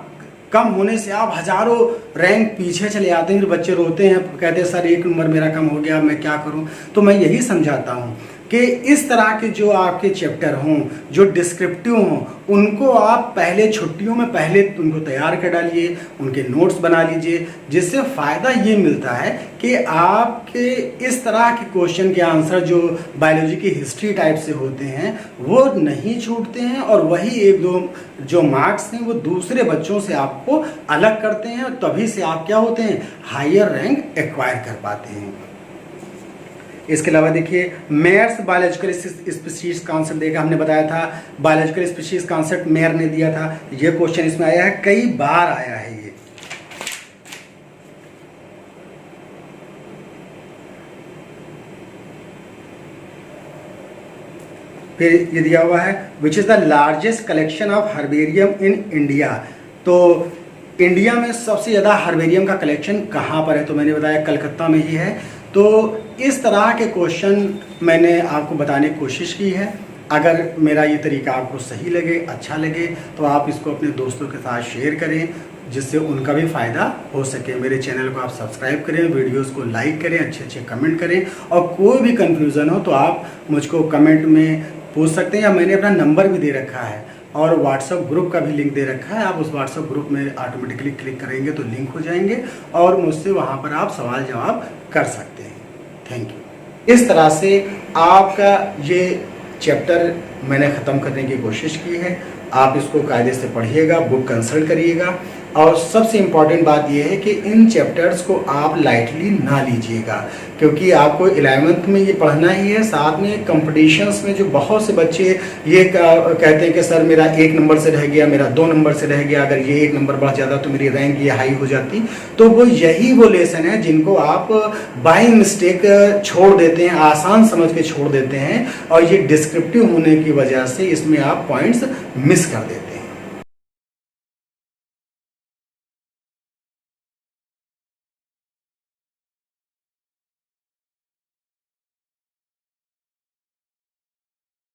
कम होने से आप हजारों रैंक पीछे चले आते हैं। बच्चे रोते हैं, कहते हैं सर 1 नंबर मेरा कम हो गया, मैं क्या करूं। तो मैं यही समझाता हूं कि इस तरह के जो आपके चैप्टर हों, जो डिस्क्रिप्टिव हों, उनको आप पहले छुट्टियों में पहले उनको तैयार कर डालिए, उनके नोट्स बना लीजिए, जिससे फ़ायदा ये मिलता है कि आपके इस तरह के क्वेश्चन के आंसर जो बायोलॉजी की हिस्ट्री टाइप से होते हैं वो नहीं छूटते हैं, और वही 1-2 जो मार्क्स हैं वो दूसरे बच्चों से आपको अलग करते हैं, और तभी से आप क्या होते हैं, हायर रैंक एक्वायर कर पाते हैं। इसके अलावा देखिए, मेयर्स बायोलॉजिकल स्पीशीज कॉन्सेप्ट देखा, हमने बताया था बायोलॉजिकल स्पीशीज कॉन्सेप्ट मेयर ने दिया था। ये क्वेश्चन इसमें आया है, कई बार आया है ये। फिर ये दिया हुआ है, which is the largest collection of herbarium in India. तो इंडिया में सबसे ज़्यादा हर्बेरियम का कलेक्शन कहाँ पर है? तो मैंने बताया कलकत्ता में ही है। तो इस तरह के क्वेश्चन मैंने आपको बताने की कोशिश की है। अगर मेरा ये तरीका आपको सही लगे, अच्छा लगे, तो आप इसको अपने दोस्तों के साथ शेयर करें जिससे उनका भी फ़ायदा हो सके। मेरे चैनल को आप सब्सक्राइब करें, वीडियोस को लाइक करें, अच्छे अच्छे कमेंट करें, और कोई भी कन्फ्यूज़न हो तो आप मुझको कमेंट में पूछ सकते हैं, या मैंने अपना नंबर भी दे रखा है और व्हाट्सएप ग्रुप का भी लिंक दे रखा है। आप उस व्हाट्सएप ग्रुप में ऑटोमेटिकली क्लिक करेंगे तो लिंक हो जाएंगे, और मुझसे वहाँ पर आप सवाल जवाब कर सकते हैं। Thank you. इस तरह से आपका ये चैप्टर मैंने ख़त्म करने की कोशिश की है। आप इसको कायदे से पढ़िएगा, बुक कंसल्ट करिएगा। और सबसे इम्पॉर्टेंट बात यह है कि इन चैप्टर्स को आप लाइटली ना लीजिएगा, क्योंकि आपको 11th में ये पढ़ना ही है। साथ में कंपटीशंस में जो बहुत से बच्चे ये कहते हैं कि सर मेरा 1 नंबर से रह गया, मेरा 2 नंबर से रह गया, अगर ये 1 नंबर बढ़ जाता तो मेरी रैंक ये हाई हो जाती। तो वो यही वो लेसन है जिनको आप बाय मिस्टेक छोड़ देते हैं, आसान समझ के छोड़ देते हैं, और ये डिस्क्रिप्टिव होने की वजह से इसमें आप पॉइंट्स मिस कर देते हैं।